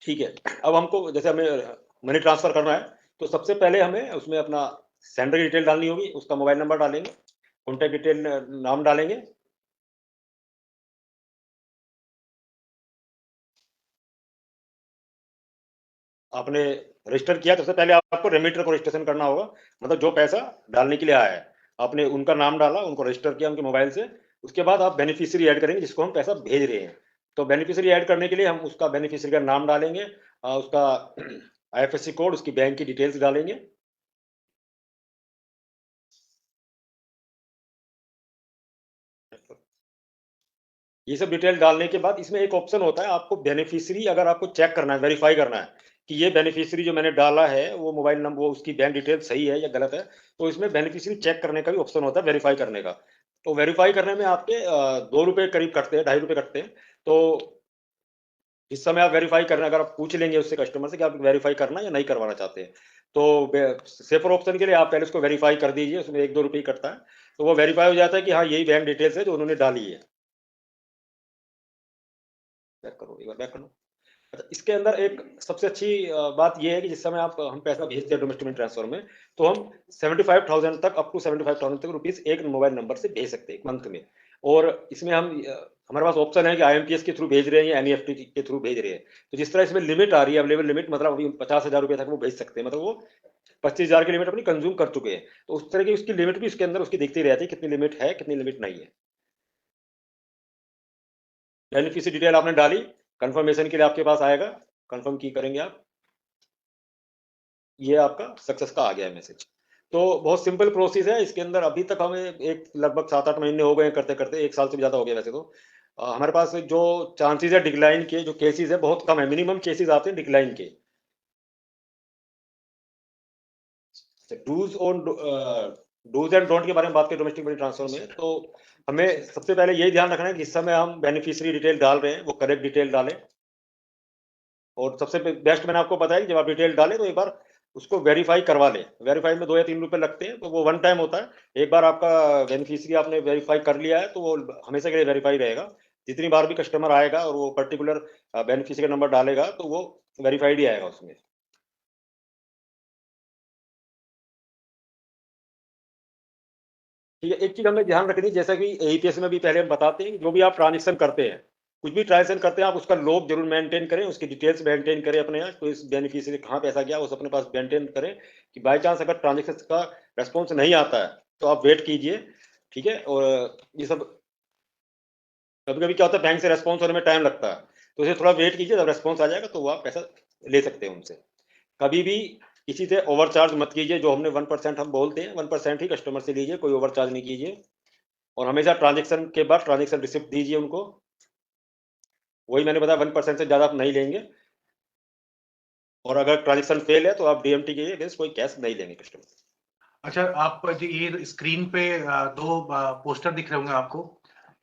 ठीक है, अब हमको जैसे हमें मनी ट्रांसफर करना है, तो सबसे पहले हमें उसमें अपना सेंडर की डिटेल डालनी होगी, उसका मोबाइल नंबर डालेंगे, कॉन्टैक्ट डिटेल नाम डालेंगे। आपने रजिस्टर किया, सबसे पहले आपको रेमिटर को रजिस्ट्रेशन करना होगा, मतलब जो पैसा डालने के लिए आया है। आपने उनका नाम डाला, उनको रजिस्टर किया उनके मोबाइल से। उसके बाद आप बेनिफिशियरी ऐड करेंगे जिसको हम पैसा भेज रहे हैं। तो बेनिफिशियरी ऐड करने के लिए हम उसका बेनिफिशियरी का नाम डालेंगे, उसका आईएफएससी कोड, उसकी बैंक की डिटेल्स डालेंगे। ये सब डिटेल डालने के बाद इसमें एक ऑप्शन होता है, आपको बेनिफिशियरी अगर आपको चेक करना है, वेरीफाई करना है कि ये बेनिफिशियरी जो मैंने डाला है वो मोबाइल नंबर, वो उसकी बैंक डिटेल सही है या गलत है, तो इसमें बेनिफिशियरी चेक करने का भी ऑप्शन होता है, वेरीफाई करने का। तो वेरीफाई करने में आपके 2 रुपए करीब कटते हैं, 2.5 रुपए कटते हैं। तो इस समय आप वेरीफाई करना, अगर आप पूछ लेंगे उससे कस्टमर से कि आप वेरीफाई करना या नहीं करवाना चाहते हैं, तो सेफर ऑप्शन के लिए आप पहले उसको वेरीफाई कर दीजिए, उसमें 1-2 रुपये ही कटता है। तो वो वेरीफाई हो जाता है कि हाँ यही बैंक डिटेल्स है जो उन्होंने डाली है। बैक करो, एक बार बैक करो। अच्छा, इसके अंदर एक सबसे अच्छी बात यह है कि जिस समय आप हम पैसा भेजते हैं डोमेस्टिक ट्रांसफर में, तो हम 75,000 तक, अप टू 75,000 तक रुपीज एक मोबाइल नंबर से भेज सकते हैं एक मंथ में। और इसमें हम हमारे पास ऑप्शन है कि IMPS के थ्रू भेज रहे हैं या NEFT के थ्रू भेज रहे हैं। तो जिस तरह इसमें लिमिट आ रही है, अवेलेबल लिमिट, मतलब अभी 50,000 रुपये तक वो भेज सकते हैं, मतलब वो 25,000 की लिमिट अपनी कंज्यूम कर चुके हैं। तो उस तरह की उसकी लिमिट भी उसके अंदर उसकी दिखती रहती है, कितनी लिमिट है कितनी लिमिट नहीं है। बेनिफिशियरी डिटेल आपने डाली, कंफर्मेशन के लिए आपके पास आएगा, कंफर्म की करेंगे आप, ये आपका सक्सेस का आ गया है मैसेज। तो बहुत सिंपल प्रोसेस है। इसके अंदर अभी तक हमें एक लगभग 7-8 महीने हो गए करते करते, 1 साल से भी ज़्यादा हो गया वैसे तो। हमारे पास जो चांसेस है डिक्लाइन के, जो केसेस है बहुत कम है, मिनिमम केसेस आते हैं डिक्लाइन के। डूज एंड डोंट के बारे में बात करें डोमेस्टिक मनी ट्रांसफर में, तो हमें सबसे पहले यही ध्यान रखना है कि इस समय हम बेनिफिशियरी डिटेल डाल रहे हैं वो करेक्ट डिटेल डालें। और सबसे बेस्ट मैंने आपको बताया कि जब आप डिटेल डालें तो एक बार उसको वेरीफाई करवा लें। वेरीफाई में 2 या 3 रुपए लगते हैं, तो वो वन टाइम होता है। एक बार आपका बेनिफिशियरी आपने वेरीफाई कर लिया है तो वो हमेशा के लिए वेरीफाई रहेगा। जितनी बार भी कस्टमर आएगा और वो पर्टिकुलर बेनिफिशियरी का नंबर डालेगा तो वो वेरीफाइड ही आएगा उसमें। ठीक है, एक चीज हमें ध्यान रखनी, जैसा कि AEPS में भी पहले हम बताते हैं कि जो भी आप ट्रांजेक्शन करते हैं, कुछ भी ट्रांजेक्शन करते हैं, आप उसका लॉग जरूर मेंटेन करें, उसकी डिटेल्स मेंटेन करें अपने यहाँ, कोई बेनिफिशियरी कहाँ पैसा गया उस अपने पास मेंटेन करें, कि बाई चांस अगर ट्रांजेक्शन का रेस्पॉन्स नहीं आता है तो आप वेट कीजिए। ठीक है, और ये सब कभी कभी क्या होता है बैंक से रेस्पॉन्स होने में टाइम लगता है, तो इसे थोड़ा वेट कीजिए, जब रेस्पॉन्स आ जाएगा तो वो आप पैसा ले सकते हैं उनसे। कभी भी किसी से ओवरचार्ज मत कीजिए। जो हमने 1% हम बोलते हैं 1% ही कस्टमर से लीजिए, कोई ओवरचार्ज नहीं कीजिए। और हमेशा ट्रांजेक्शन के बाद ट्रांजेक्शन रिसिप्ट दीजिए उनको, वही मैंने बताया 1% से ज़्यादा आप नहीं लेंगे। और अगर ट्रांजेक्शन फेल है तो आप DMT के अगेंस्ट कोई कैश नहीं लेंगे कस्टमर। अच्छा, आप जो ये स्क्रीन पे 2 पोस्टर दिख रहे होंगे आपको।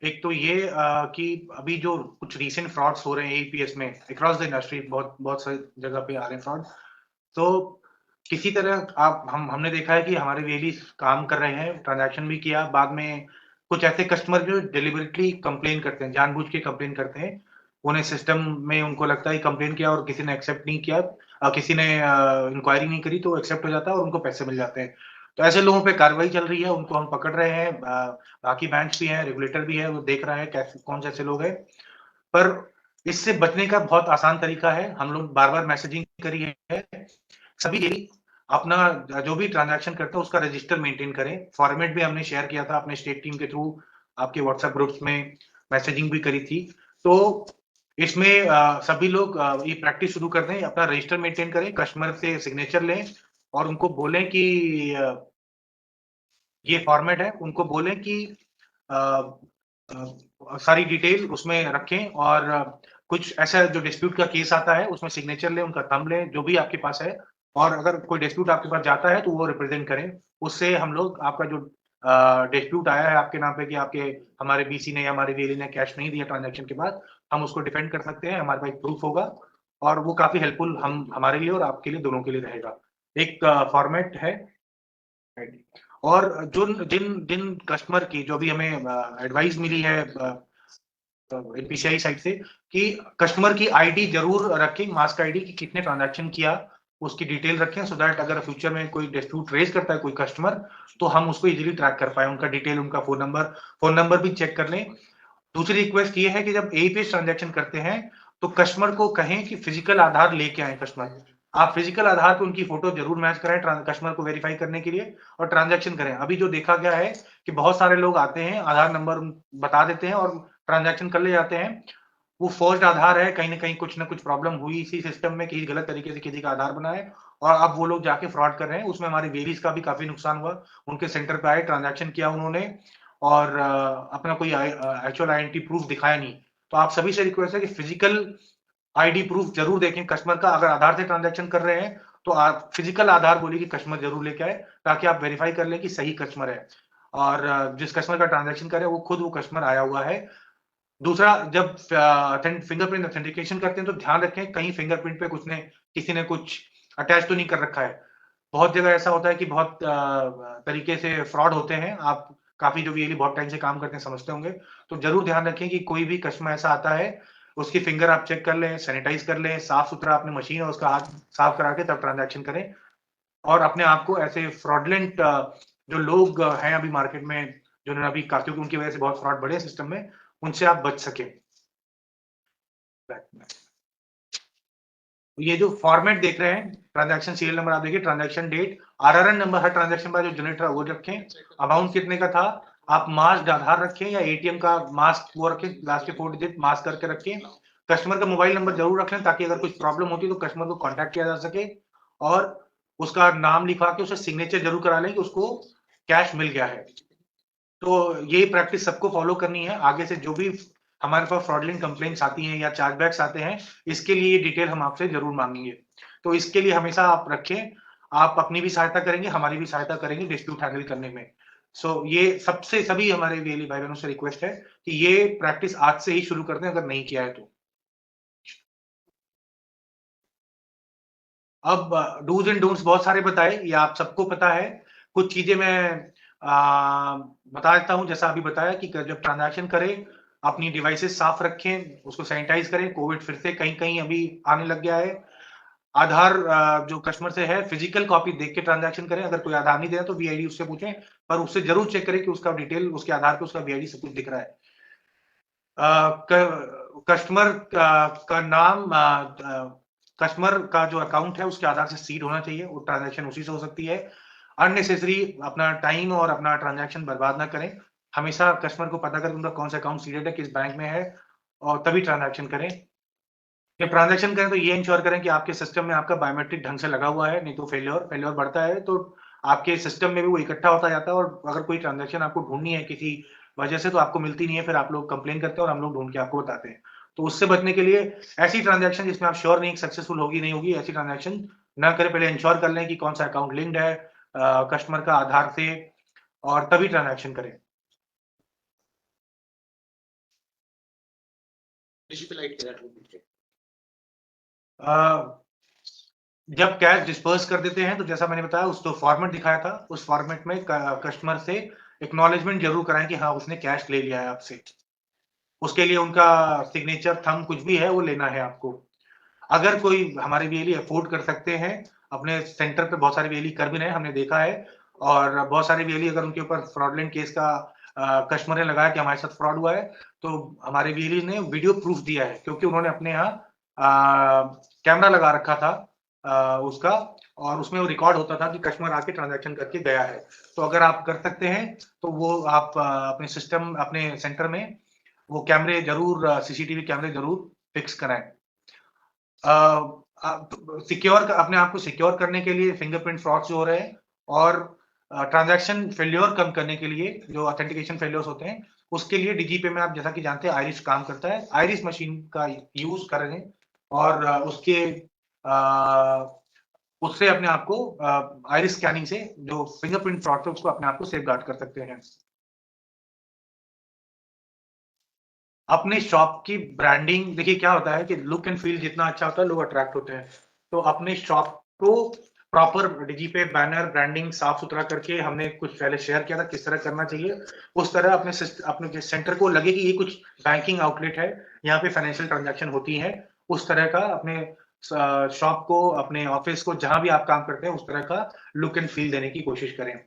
एक तो ये कि अभी जो कुछ रीसेंट फ्रॉड्स हो रहे हैं AEPS में अक्रॉस द इंडस्ट्री, बहुत सारी जगह पे आ रहे हैं फ्रॉड। तो किसी तरह हमने देखा है कि हमारे वेलीज काम कर रहे हैं, ट्रांजैक्शन भी किया, बाद में कुछ ऐसे कस्टमर जो डिलिबरेटली कंप्लेन करते हैं, जानबूझ के कंप्लेन करते हैं। उन्हें सिस्टम में उनको लगता है कंप्लेन किया और किसी ने एक्सेप्ट नहीं किया, किसी ने इंक्वायरी नहीं करी तो एक्सेप्ट हो जाता है और उनको पैसे मिल जाते हैं। तो ऐसे लोगों पे कार्रवाई चल रही है, उनको हम पकड़ रहे हैं। बाकी बैंक भी है, रेगुलेटर भी है, वो देख रहा है कैसे कौन से ऐसे लोग हैं। पर इससे बचने का बहुत आसान तरीका है, हम लोग बार-बार मैसेजिंग करी है। सभी डेली अपना जो भी ट्रांजैक्शन करते हैं उसका रजिस्टर मेंटेन करें। फॉर्मेट भी हमने शेयर किया था अपने स्टेट टीम के थ्रू, आपके व्हाट्सएप ग्रुप्स में मैसेजिंग भी करी थी। तो इसमें सभी लोग ये प्रैक्टिस शुरू कर दें, अपना रजिस्टर मेंटेन करें, कस्टमर से सिग्नेचर लें और उनको बोलें कि ये फॉर्मेट है, उनको बोलें कि अ, सारी डिटेल उसमें रखें और कुछ ऐसा जो डिस्प्यूट का केस आता है उसमें सिग्नेचर लें, उनका थंब लें, जो भी आपके पास है। और अगर कोई डिस्प्यूट आपके पास जाता है तो वो रिप्रेजेंट करें। उससे हम लोग आपका जो डिस्प्यूट आया है आपके नाम पे कि आपके हमारे BC ने या हमारे VLE ने कैश नहीं दिया ट्रांजैक्शन के बाद, हम उसको डिफेंड कर सकते हैं, हमारे पास एक प्रूफ होगा और वो काफ़ी हेल्पफुल हम हमारे लिए और आपके लिए, दोनों के लिए रहेगा। एक फॉर्मेट है। और जिन जिन कस्टमर की जो भी हमें एडवाइस मिली है NPCI साइड से कि कस्टमर की आईडी जरूर रखें, मास्क आईडी कि कितने ट्रांजैक्शन किया, उसकी डिटेल रखें, सो दैट अगर फ्यूचर में कोई डिस्प्यूट रेज करता है कोई कस्टमर तो हम उसको इजीली ट्रैक कर पाए, उनका डिटेल, उनका फोन नंबर भी चेक कर लें। दूसरी रिक्वेस्ट ये है कि जब AEPS ट्रांजैक्शन करते हैं तो कस्टमर को कहें कि फिजिकल आधार लेके आए कस्टमर। आप फिजिकल आधार पे उनकी फोटो जरूर मैच कराएं कस्टमर को वेरीफाई करने के लिए और ट्रांजैक्शन करें। अभी जो देखा गया है कि बहुत सारे लोग आते हैं, आधार नंबर बता देते हैं और ट्रांजैक्शन कर ले जाते हैं। वो फोर्ज्ड आधार है, कहीं ना कुछ प्रॉब्लम हुई इसी सिस्टम में, किसी गलत तरीके से किसी का आधार बनाए और अब वो लोग जाके फ्रॉड कर रहे हैं। उसमें हमारे वेरीज का भी काफी नुकसान हुआ। उनके सेंटर पे आए, ट्रांजैक्शन किया उन्होंने और अपना कोई एक्चुअल आइडेंटिटी प्रूफ दिखाया नहीं। तो आप सभी से रिक्वेस्ट है कि फिजिकल आईडी प्रूफ जरूर देखें कस्टमर का। अगर आधार से ट्रांजैक्शन कर रहे हैं तो आप फिजिकल आधार बोलिए कि कस्टमर जरूर लेके आए, ताकि आप वेरीफाई कर लें कि सही कस्टमर है और जिस कस्टमर का ट्रांजैक्शन करे वो खुद वो कस्टमर आया हुआ है। दूसरा, जब फिंगरप्रिंट ऑथेंटिकेशन करते हैं तो ध्यान रखें कहीं फिंगरप्रिंट पे किसी ने कुछ अटैच तो नहीं कर रखा है। बहुत जगह ऐसा होता है कि बहुत तरीके से फ्रॉड होते हैं। आप काफी जो VLE बहुत टाइम से काम करते हैं समझते होंगे। तो जरूर ध्यान रखें कि कोई भी कस्टमर ऐसा आता है उसकी फिंगर आप चेक कर लें, सैनिटाइज कर लें, साफ सुथरा अपनी मशीन है उसका हाथ साफ करा के तब ट्रांजैक्शन करें। और अपने आप को ऐसे फ्रॉडलेंट जो लोग हैं अभी मार्केट में, जिन्होंने अभी क्योंकि उनकी वजह से बहुत फ्रॉड बढ़े सिस्टम में, उनसे आप बच सकें। ये जो फॉर्मेट देख रहे हैं, ट्रांजैक्शन सीरियल नंबर आप देखिए, ट्रांजैक्शन डेट, आरआरएन नंबर हर ट्रांजैक्शन का जो जनरेट रहा वो रखें, अमाउंट कितने का था, आप मास्क आधार रखें या एटीएम का मास्क वो रखें, लास्ट के 4 डिजिट मास्क करके रखें। कस्टमर का मोबाइल नंबर जरूर रख लें ताकि अगर कुछ प्रॉब्लम होती है तो कस्टमर को कॉन्टैक्ट किया जा सके, और उसका नाम लिखवा के उसे सिग्नेचर जरूर करा लें कि उसको कैश मिल गया है। तो ये प्रैक्टिस सबको फॉलो करनी है। आगे से जो भी हमारे पास फ्रॉडलेंट कंप्लेंट्स आती हैं या चार्जबैक्स आते हैं, इसके लिए ये डिटेल हम आपसे जरूर मांगेंगे। तो इसके लिए हमेशा आप रखें, आप अपनी भी सहायता करेंगे, हमारी भी सहायता करेंगे डिस्प्यूट हैंडल करने में। ये सबसे सभी हमारे वीएलई भाई बहनों से रिक्वेस्ट है कि ये प्रैक्टिस आज से ही शुरू कर दें अगर नहीं किया है तो। अब डूज एंड डोंट्स बहुत सारे बताए, ये आप सबको पता है। कुछ चीजें मैं बता देता हूं, जैसा अभी बताया कि जब ट्रांजैक्शन करें अपनी डिवाइसेस साफ रखें, उसको सैनिटाइज करें। कोविड फिर से कहीं कहीं अभी आने लग गया है। आधार जो कस्टमर से है फिजिकल कॉपी देख के ट्रांजैक्शन करें, अगर कोई आधार नहीं दे रहा तो वीआईडी उससे पूछें, पर उससे जरूर चेक करें कि उसका डिटेल, उसके आधार पे उसका वीआईडी सब कुछ दिख रहा है। कस्टमर का नाम, कस्टमर का जो अकाउंट है उसके आधार से सीड होना चाहिए, वो ट्रांजैक्शन उसी से हो सकती है। अननेसेसरी अपना टाइम और अपना ट्रांजैक्शन बर्बाद ना करें। हमेशा कस्टमर को पता करें उनका कौन सा अकाउंट सीडेड है, किस बैंक में है, और तभी ट्रांजैक्शन करें। जब ट्रांजैक्शन करें तो ये इंश्योर करें कि आपके सिस्टम में आपका बायोमेट्रिक ढंग से लगा हुआ है, नहीं तो फेल्योर बढ़ता है तो आपके सिस्टम में भी वो इकट्ठा होता जाता है, और अगर कोई ट्रांजैक्शन आपको ढूंढनी है किसी वजह से तो आपको मिलती नहीं है, फिर आप लोग कंप्लेन करते हैं और हम लोग ढूंढ के आपको बताते हैं। तो उससे बचने के लिए ऐसी ट्रांजैक्शन जिसमें आप श्योर नहीं सक्सेसफुल होगी नहीं होगी, ऐसी ट्रांजैक्शन ना करें। पहले इंश्योर कर लें कि कौन सा अकाउंट लिंक्ड है कस्टमर का आधार से, और तभी ट्रांजैक्शन करें। जब कैश डिस्पर्स कर देते हैं तो जैसा मैंने बताया, उस जो फॉर्मेट दिखाया था उस फॉर्मेट में कस्टमर से एक्नॉलेजमेंट जरूर कराएं कि हाँ उसने कैश ले लिया है आपसे। उसके लिए उनका सिग्नेचर, थंब कुछ भी है वो लेना है आपको। अगर कोई हमारे वीएलई अफोर्ड कर सकते हैं, अपने सेंटर पे बहुत सारे वीएलई कर भी रहे हैं, हमने देखा है। और बहुत सारे वीएलई अगर उनके ऊपर फ्रॉडलेंट केस का कस्टमर ने लगाया कि हमारे साथ फ्रॉड हुआ है, तो हमारे वीएलई ने वीडियो प्रूफ दिया है, क्योंकि उन्होंने अपने यहाँ कैमरा लगा रखा था उसका, और उसमें वो रिकॉर्ड होता था कि कस्टमर आके ट्रांजैक्शन करके गया है। तो अगर आप कर सकते हैं तो वो आप अपने सिस्टम, अपने सेंटर में वो कैमरे जरूर, सीसीटीवी कैमरे जरूर फिक्स कराएं। सिक्योर अपने आप को सिक्योर करने के लिए फिंगरप्रिंट फ्रॉड्स जो हो रहे हैं, और ट्रांजैक्शन फेल्योर कम करने के लिए जो ऑथेंटिकेशन फेल्योर्स होते हैं, उसके लिए डीजीपे में आप जैसा कि जानते हैं आइरिस काम करता है। आइरिस मशीन का यूज करें और उससे अपने आप को आइरिस स्कैनिंग से जो फिंगरप्रिंट फ्रॉड है उसको अपने आप को सेफगार्ड कर सकते हैं। अपने शॉप की ब्रांडिंग देखिए, क्या होता है कि लुक एंड फील जितना अच्छा होता है लोग अट्रैक्ट होते हैं। तो अपने शॉप को प्रॉपर डीजीपे बैनर ब्रांडिंग साफ सुथरा करके, हमने कुछ पहले शेयर किया था किस तरह करना चाहिए, उस तरह अपने सेंटर को लगे कि ये कुछ बैंकिंग आउटलेट है, यहाँ पे फाइनेंशियल ट्रांजैक्शन होती है, उस तरह का अपने शॉप को, अपने ऑफिस को, जहां भी आप काम करते हैं उस तरह का लुक एंड फील देने की कोशिश करें।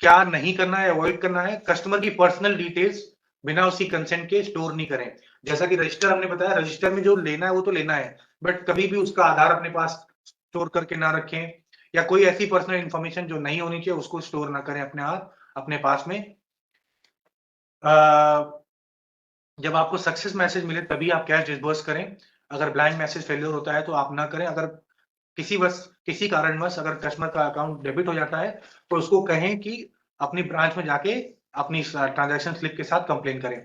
क्या नहीं करना है, अवॉइड करना है, कस्टमर की पर्सनल डिटेल्स बिना उसकी कंसेंट के स्टोर नहीं करें। जैसा कि रजिस्टर हमने बताया, रजिस्टर में जो लेना है वो तो लेना है, बट कभी भी उसका आधार अपने पास स्टोर करके ना रखें, या कोई ऐसी पर्सनल इंफॉर्मेशन जो नहीं होनी चाहिए उसको स्टोर ना करें अपने पास में। जब आपको सक्सेस मैसेज मिले तभी आप कैश डिसबर्स करें। अगर ब्लैंक मैसेज फेलियर होता है तो आप ना करें। अगर किसी कारणवश अगर कस्टमर का अकाउंट डेबिट हो जाता है तो उसको कहें कि अपनी ब्रांच में जाके अपनी ट्रांजैक्शन स्लिप के साथ कंप्लेन करें।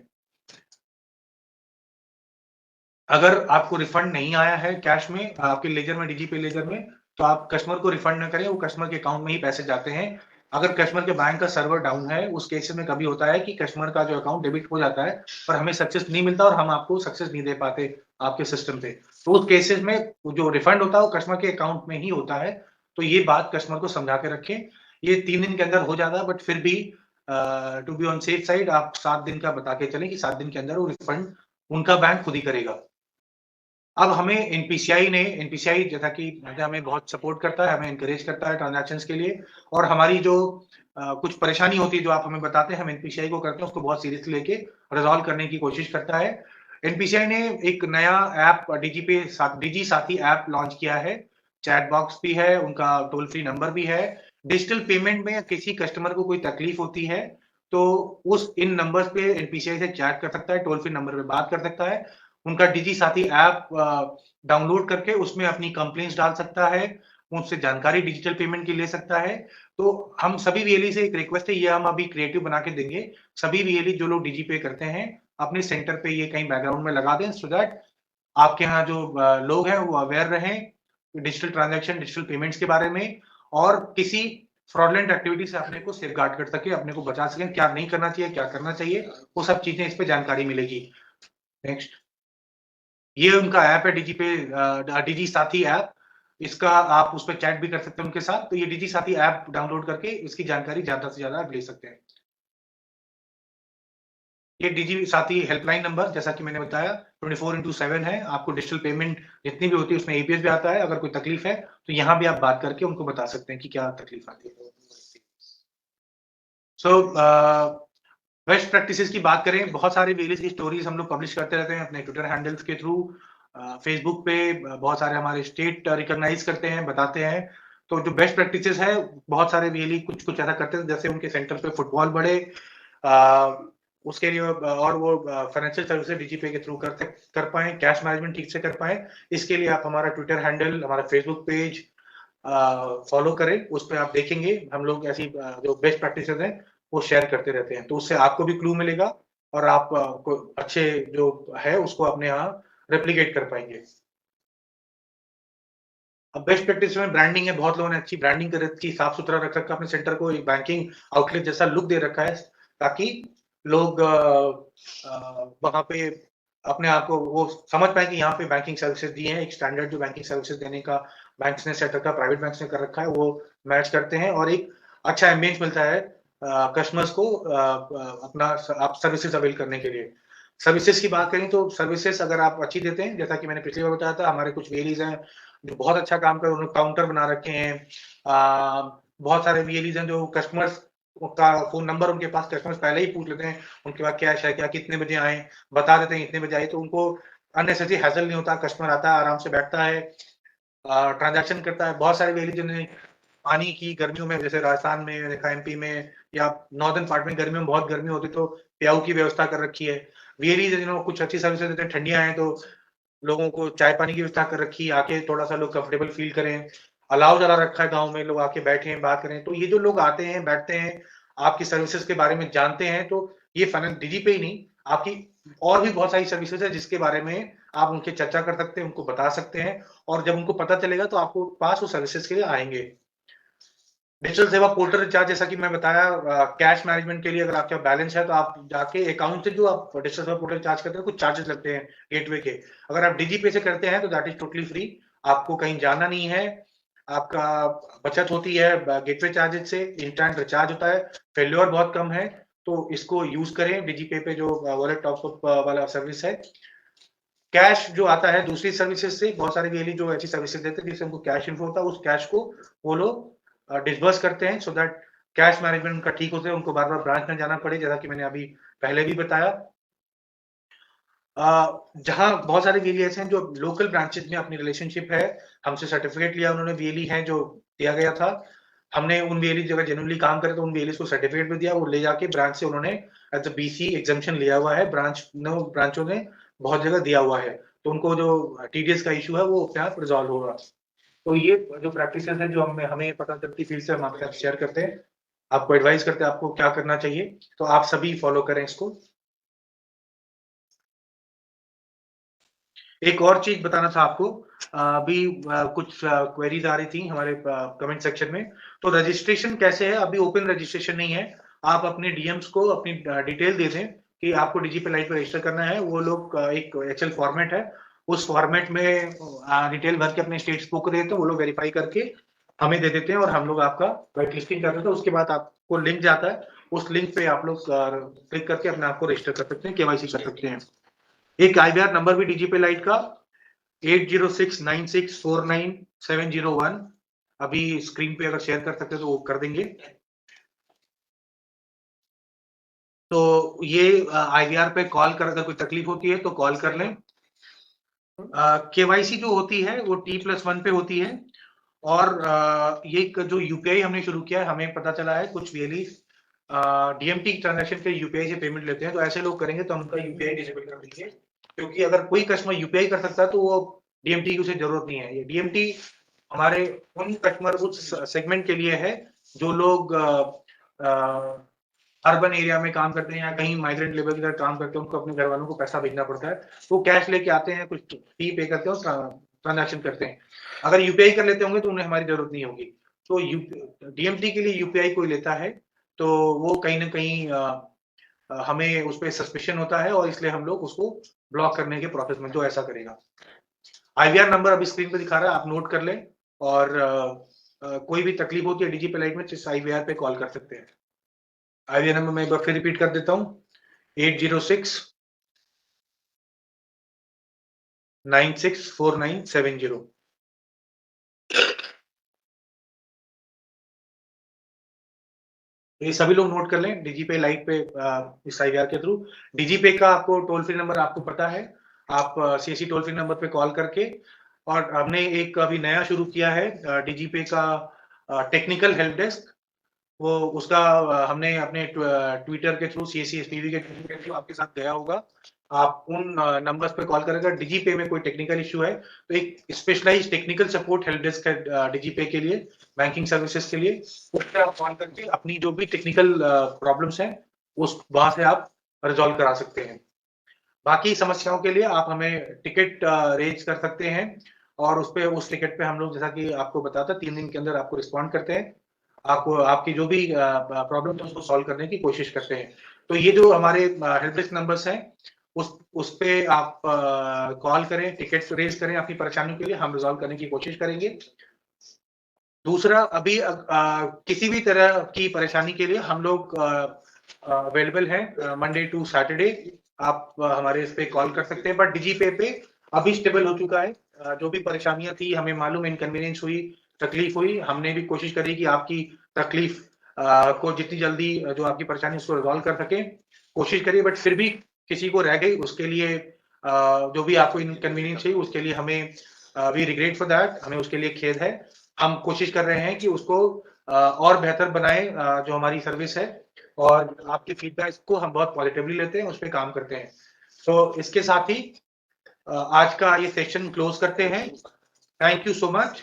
अगर आपको रिफंड नहीं आया है कैश में, आपके लेजर में, डीजीपे लेजर में, तो आप कस्टमर को रिफंड ना करें, वो कस्टमर के अकाउंट में ही पैसे जाते हैं। अगर कस्टमर के बैंक का सर्वर डाउन है, उस केस में कभी होता है कि कस्टमर का जो अकाउंट डेबिट हो जाता है पर हमें सक्सेस नहीं मिलता और हम आपको सक्सेस नहीं दे पाते आपके सिस्टम पे, तो उस केसेस में जो रिफंड होता है वो कस्टमर के अकाउंट में ही होता है। तो ये बात कस्टमर को समझा के रखें। ये 3 दिन के अंदर हो जाता है, बट फिर भी to be on safe side आप 7 दिन का बता के चलें कि 7 दिन के अंदर वो रिफंड उनका बैंक खुद ही करेगा। अब हमें एनपीसीआई जैसा कि हमें बहुत सपोर्ट करता है, हमें एनकरेज करता है ट्रांजैक्शंस के लिए, और हमारी जो कुछ परेशानी होती है जो आप हमें बताते हैं, हम एनपीसीआई को करते हैं, उसको बहुत सीरियसली लेके रिजॉल्व करने की कोशिश करता है। एनपीसीआई ने एक नया ऐप डिजी साथी ऐप लॉन्च किया है, चैट बॉक्स भी है, उनका टोल फ्री नंबर भी है। डिजिटल पेमेंट में किसी कस्टमर को कोई तकलीफ होती है तो उस इन नंबर्स पे एनपीसीआई से चैट कर सकता है, टोल फ्री नंबर पे बात कर सकता है, उनका डिजी साथी ऐप डाउनलोड करके उसमें अपनी कंप्लेंट्स डाल सकता है, उनसे जानकारी डिजिटल पेमेंट की ले सकता है। तो हम सभी वीएलई से एक रिक्वेस्ट है, ये हम अभी क्रिएटिव बना के देंगे, सभी वीएलई जो लोग डिजी पे करते हैं अपने सेंटर पे ये कहीं बैकग्राउंड में लगा दें, सो दैट आपके यहाँ जो लोग हैं वो अवेयर रहें डिजिटल ट्रांजैक्शन, डिजिटल पेमेंट्स के बारे में, और किसी फ्रॉडलेंट एक्टिविटी से अपने को सेफगार्ड कर सके, अपने को बचा सके, क्या नहीं करना चाहिए, क्या करना चाहिए, वो सब चीजें इस पे जानकारी मिलेगी। नेक्स्ट, ये उनका ऐप है डिजी साथी ऐप, इसका आप उस पर चैट भी कर सकते हैं उनके साथ। तो ये डिजी साथी ऐप डाउनलोड करके इसकी जानकारी ज्यादा से ज्यादा आप ले सकते हैं। ये डिजी साथी हेल्पलाइन नंबर जैसा कि मैंने बताया 24/7 है, आपको डिजिटल पेमेंट जितनी भी होती है उसमें एपीएस भी आता है, अगर कोई तकलीफ है तो यहाँ भी आप बात करके उनको बता सकते हैं कि क्या तकलीफ आती है। सो बेस्ट प्रैक्टिसेस की बात करें, बहुत सारे वीएलईज की स्टोरीज हम लोग पब्लिश करते रहते हैं अपने ट्विटर हैंडल्स के थ्रू, फेसबुक पे बहुत सारे हमारे स्टेट रिकॉग्नाइज करते हैं, बताते हैं। तो जो बेस्ट प्रैक्टिसेस है, बहुत सारे वीएलई कुछ कुछ ऐसा करते हैं जैसे उनके सेंटर पे फुटबॉल बढ़े, उसके लिए और वो फाइनेंशियल सर्विसेज डीजीपे के थ्रू कर पाए, कैश मैनेजमेंट ठीक से कर पाए। इसके लिए आप हमारा ट्विटर हैंडल, हमारा फेसबुक पेज फॉलो करें, उस पर आप देखेंगे हम लोग ऐसी जो बेस्ट प्रैक्टिसेस हैं वो शेयर करते रहते हैं, तो उससे आपको भी क्लू मिलेगा और आप को अच्छे जो है उसको अपने यहाँ रेप्लिकेट कर पाएंगे। अब बेस्ट प्रैक्टिस में ब्रांडिंग है, बहुत लोगों ने अच्छी ब्रांडिंग कर रखी, साफ सुथरा रख रखा अपने सेंटर को, एक बैंकिंग आउटलेट जैसा लुक दे रखा है, ताकि लोग वहां पे अपने आप को वो समझ पाए कि यहाँ पे बैंकिंग सर्विसेज दी हैं, एक स्टैंडर्ड जो बैंकिंग सर्विसेज देने का बैंक्स ने सेट रखा, प्राइवेट बैंक्स ने कर रखा है, वो मैच करते हैं और एक अच्छा एम्बियंस मिलता है कस्टमर्स को अपना आप सर्विसेज अवेल करने के लिए। सर्विसेज की बात करें तो सर्विसेज अगर आप अच्छी देते हैं, जैसा कि मैंने पिछली बार बताया था, हमारे कुछ वीएलईज हैं जो बहुत अच्छा काम कर, उन्होंने काउंटर बना रखे हैं, बहुत सारे वीएलईज हैं जो कस्टमर्स का फोन नंबर उनके पास, कस्टमर्स पहले ही पूछ लेते हैं उनके पास कैश है क्या, कितने बजे आए, बता देते हैं इतने बजे आए, तो उनको अननेसेसरी हैसल नहीं होता, कस्टमर आता है आराम से बैठता है, ट्रांजैक्शन करता है। बहुत सारे वीएलईज ने पानी की गर्मियों में, जैसे राजस्थान में देखा, एमपी में या नॉर्दर्न पार्ट में गर्मियों में बहुत गर्मी होती तो प्याऊ की व्यवस्था कर रखी है। वीएलईज जिन्होंने कुछ अच्छी सर्विसेज देते हैं, ठंडियां हैं तो लोगों को चाय पानी की व्यवस्था कर रखी है, आके थोड़ा सा लोग कंफर्टेबल फील करें, अलाव जला रखा है गांव में, लोग आके बैठे बात करें। तो ये जो लोग आते हैं, बैठते हैं, आपकी सर्विसेज के बारे में जानते हैं, तो ये फाइनेंस डीजी पे ही नहीं, आपकी और भी बहुत सारी सर्विसेज है जिसके बारे में आप उनके चर्चा कर सकते हैं, उनको बता सकते हैं, और जब उनको पता चलेगा तो आपको पास वो सर्विसेज के लिए आएंगे। डिजिटल सेवा पोर्टल रिचार्ज, जैसा कि मैं बताया, कैश मैनेजमेंट के लिए अगर आपका बैलेंस है तो आप जाके अकाउंट से जो आप डिजिटल सेवा पोर्टल चार्ज करते हैं, कुछ चार्जेस लगते हैं गेटवे के, अगर आप डीजी पे से करते हैं तो दैट इज टोटली फ्री, आपको कहीं जाना नहीं है, आपका बचत होती है गेटवे चार्जेस से, इंस्टेंट रिचार्ज होता है, फेल्योर बहुत कम है, तो इसको यूज करें। डीजी पे जो वॉलेट टॉपअप वाला सर्विस है, कैश जो आता है दूसरी सर्विसेज से, बहुत सारे वीएलई जो ऐसी सर्विसेज देते हैं जिससे उनको कैश इन्फो होता है, उस कैश को वो लोग डिसबर्स करते हैं, सो दैट कैश मैनेजमेंट उनका ठीक होता है, उनको बार बार ब्रांच में जाना पड़े, जैसा कि मैंने अभी पहले भी बताया। जहां बहुत सारे वीएलई ऐसे हैं जो लोकल ब्रांचेस में अपनी रिलेशनशिप है, हमसे सर्टिफिकेट लिया उन्होंने, वीएलई हैं जो दिया गया था, हमने उन वीएलई जगह जेन्युइनली काम करे तो उन वीएलई को सर्टिफिकेट भी दिया, वो ले जाके ब्रांच से उन्होंने एज अ बीसी एग्जाम्पशन लिया हुआ है, ब्रांचों ने बहुत जगह दिया हुआ है, तो उनको जो टीडीएस का इशू है वो अपने आप रिजॉल्व होगा। तो ये जो प्रैक्टिसेस है जो हमें पता चलती फील्ड से हम आपके साथ शेयर करते हैं, आपको एडवाइस करते हैं आपको क्या करना चाहिए, तो आप सभी फॉलो करें इसको। एक और चीज बताना था आपको, अभी कुछ क्वेरीज आ रही थी हमारे कमेंट सेक्शन में, तो रजिस्ट्रेशन कैसे है, अभी ओपन रजिस्ट्रेशन नहीं है, आप अपने डीएम्स को अपनी डिटेल दे दें कि आपको डीजी पे लाइट पर रजिस्टर करना है, वो लोग एक एक्सेल फॉर्मेट है, उस फॉर्मेट में डिटेल भर के अपने स्टेट्स को देते हैं, वो लोग वेरीफाई करके हमें दे देते हैं और हम लोग आपका वाइट लिस्टिंग कर देते हैं, उसके बाद आपको लिंक जाता है, उस लिंक पे आप लोग क्लिक करके अपने आप को रजिस्टर कर सकते हैं, केवाईसी कर सकते हैं। एक आईबीआर नंबर भी डीजी पे लाइट का 8069649701 अभी स्क्रीन पे अगर शेयर कर सकते तो वो कर देंगे। तो ये IVR पे कॉल कर, अगर कोई तकलीफ होती है तो कॉल कर लें। KYC जो होती है वो T+1 पे होती है, और ये जो यूपीआई हमने शुरू किया है, हमें पता चला है कुछ VLE DMT ट्रांजैक्शन पे यूपीआई से पेमेंट लेते हैं, तो ऐसे लोग करेंगे तो हम उनका यूपीआई डिसेबल कर देंगे, क्योंकि अगर कोई कस्टमर यूपीआई कर सकता है तो वो DMT की उसे जरूरत नहीं है। ये DMT हमारे उन कस्टमर उस सेगमेंट के लिए है जो लोग अर्बन एरिया में काम करते हैं या कहीं माइग्रेंट लेबर की तरह काम करते हैं, उनको अपने घर वालों को पैसा भेजना पड़ता है, वो कैश लेके आते हैं, कुछ फी पे करते हैं और ट्रांजैक्शन करते हैं। अगर यूपीआई कर लेते होंगे तो उन्हें हमारी जरूरत नहीं होगी। तो DMT के लिए यूपीआई कोई लेता है तो वो कहीं ना कहीं हमें उस पर सस्पिशन होता है, और इसलिए हम लोग उसको ब्लॉक करने के प्रोसेस में जो ऐसा करेगा। IVR नंबर अभी स्क्रीन पे दिखा रहा है, आप नोट कर लें, और कोई भी तकलीफ होती है DGP लाइट में, इस IVR पे कॉल कर सकते हैं। IVR नंबर मैं एक बार फिर रिपीट कर देता हूँ, 8069649770। ये सभी लोग नोट कर लें, DigiPay लाइट पे इस IVR के थ्रू। DigiPay का आपको टोल फ्री नंबर आपको पता है, आप CSC टोल फ्री नंबर पे कॉल करके, और हमने एक अभी नया शुरू किया है DigiPay का टेक्निकल हेल्प डेस्क, वो उसका हमने अपने ट्विटर के थ्रू, CSC SPV के थ्रू आपके साथ गया होगा। आप उन नंबर्स पे कॉल करेंगे, DigiPay में कोई टेक्निकल इश्यू है तो एक specialized technical support help desk है DigiPay के लिए, बैंकिंग सर्विसेज के लिए। उस पर आप कॉल करके अपनी जो भी टेक्निकल प्रॉब्लम्स हैं उस वहां से आप रिजॉल्व करा सकते हैं। बाकी समस्याओं के लिए आप हमें टिकट रेज कर सकते हैं, और उस टिकट पे हम लोग, जैसा कि आपको बताता, 3 दिन के अंदर आपको रिस्पॉन्ड करते हैं, आपको आपकी जो भी प्रॉब्लम है उसको सॉल्व करने की कोशिश करते हैं। तो ये जो हमारे हेल्प डेस्क नंबर्स हैं, उस पे आप कॉल करें, टिकट रेज करें अपनी परेशानियों के लिए, हम रिजॉल्व करने की कोशिश करेंगे। दूसरा, अभी किसी भी तरह की परेशानी के लिए हम लोग अवेलेबल हैं मंडे टू सैटरडे, आप हमारे इस पे कॉल कर सकते हैं। बट DigiPay पे अभी स्टेबल हो चुका है, जो भी परेशानियां थी, हमें मालूम इनकन्वीनियंस हुई, तकलीफ हुई, हमने भी कोशिश करी कि आपकी तकलीफ को जितनी जल्दी जो आपकी परेशानी उसको रिजॉल्व कर सके, कोशिश करिए। बट फिर भी किसी को रह गई, उसके लिए जो भी आपको इनकन्वीनियंस हुई उसके लिए हमें वी रिग्रेट फॉर दैट, हमें उसके लिए खेद है। हम कोशिश कर रहे हैं कि उसको और बेहतर बनाए जो हमारी सर्विस है, और आपके फीडबैक को हम बहुत पॉजिटिवली लेते हैं, उस पर काम करते हैं। तो इसके साथ ही आज का ये सेशन क्लोज करते हैं। Thank you so much.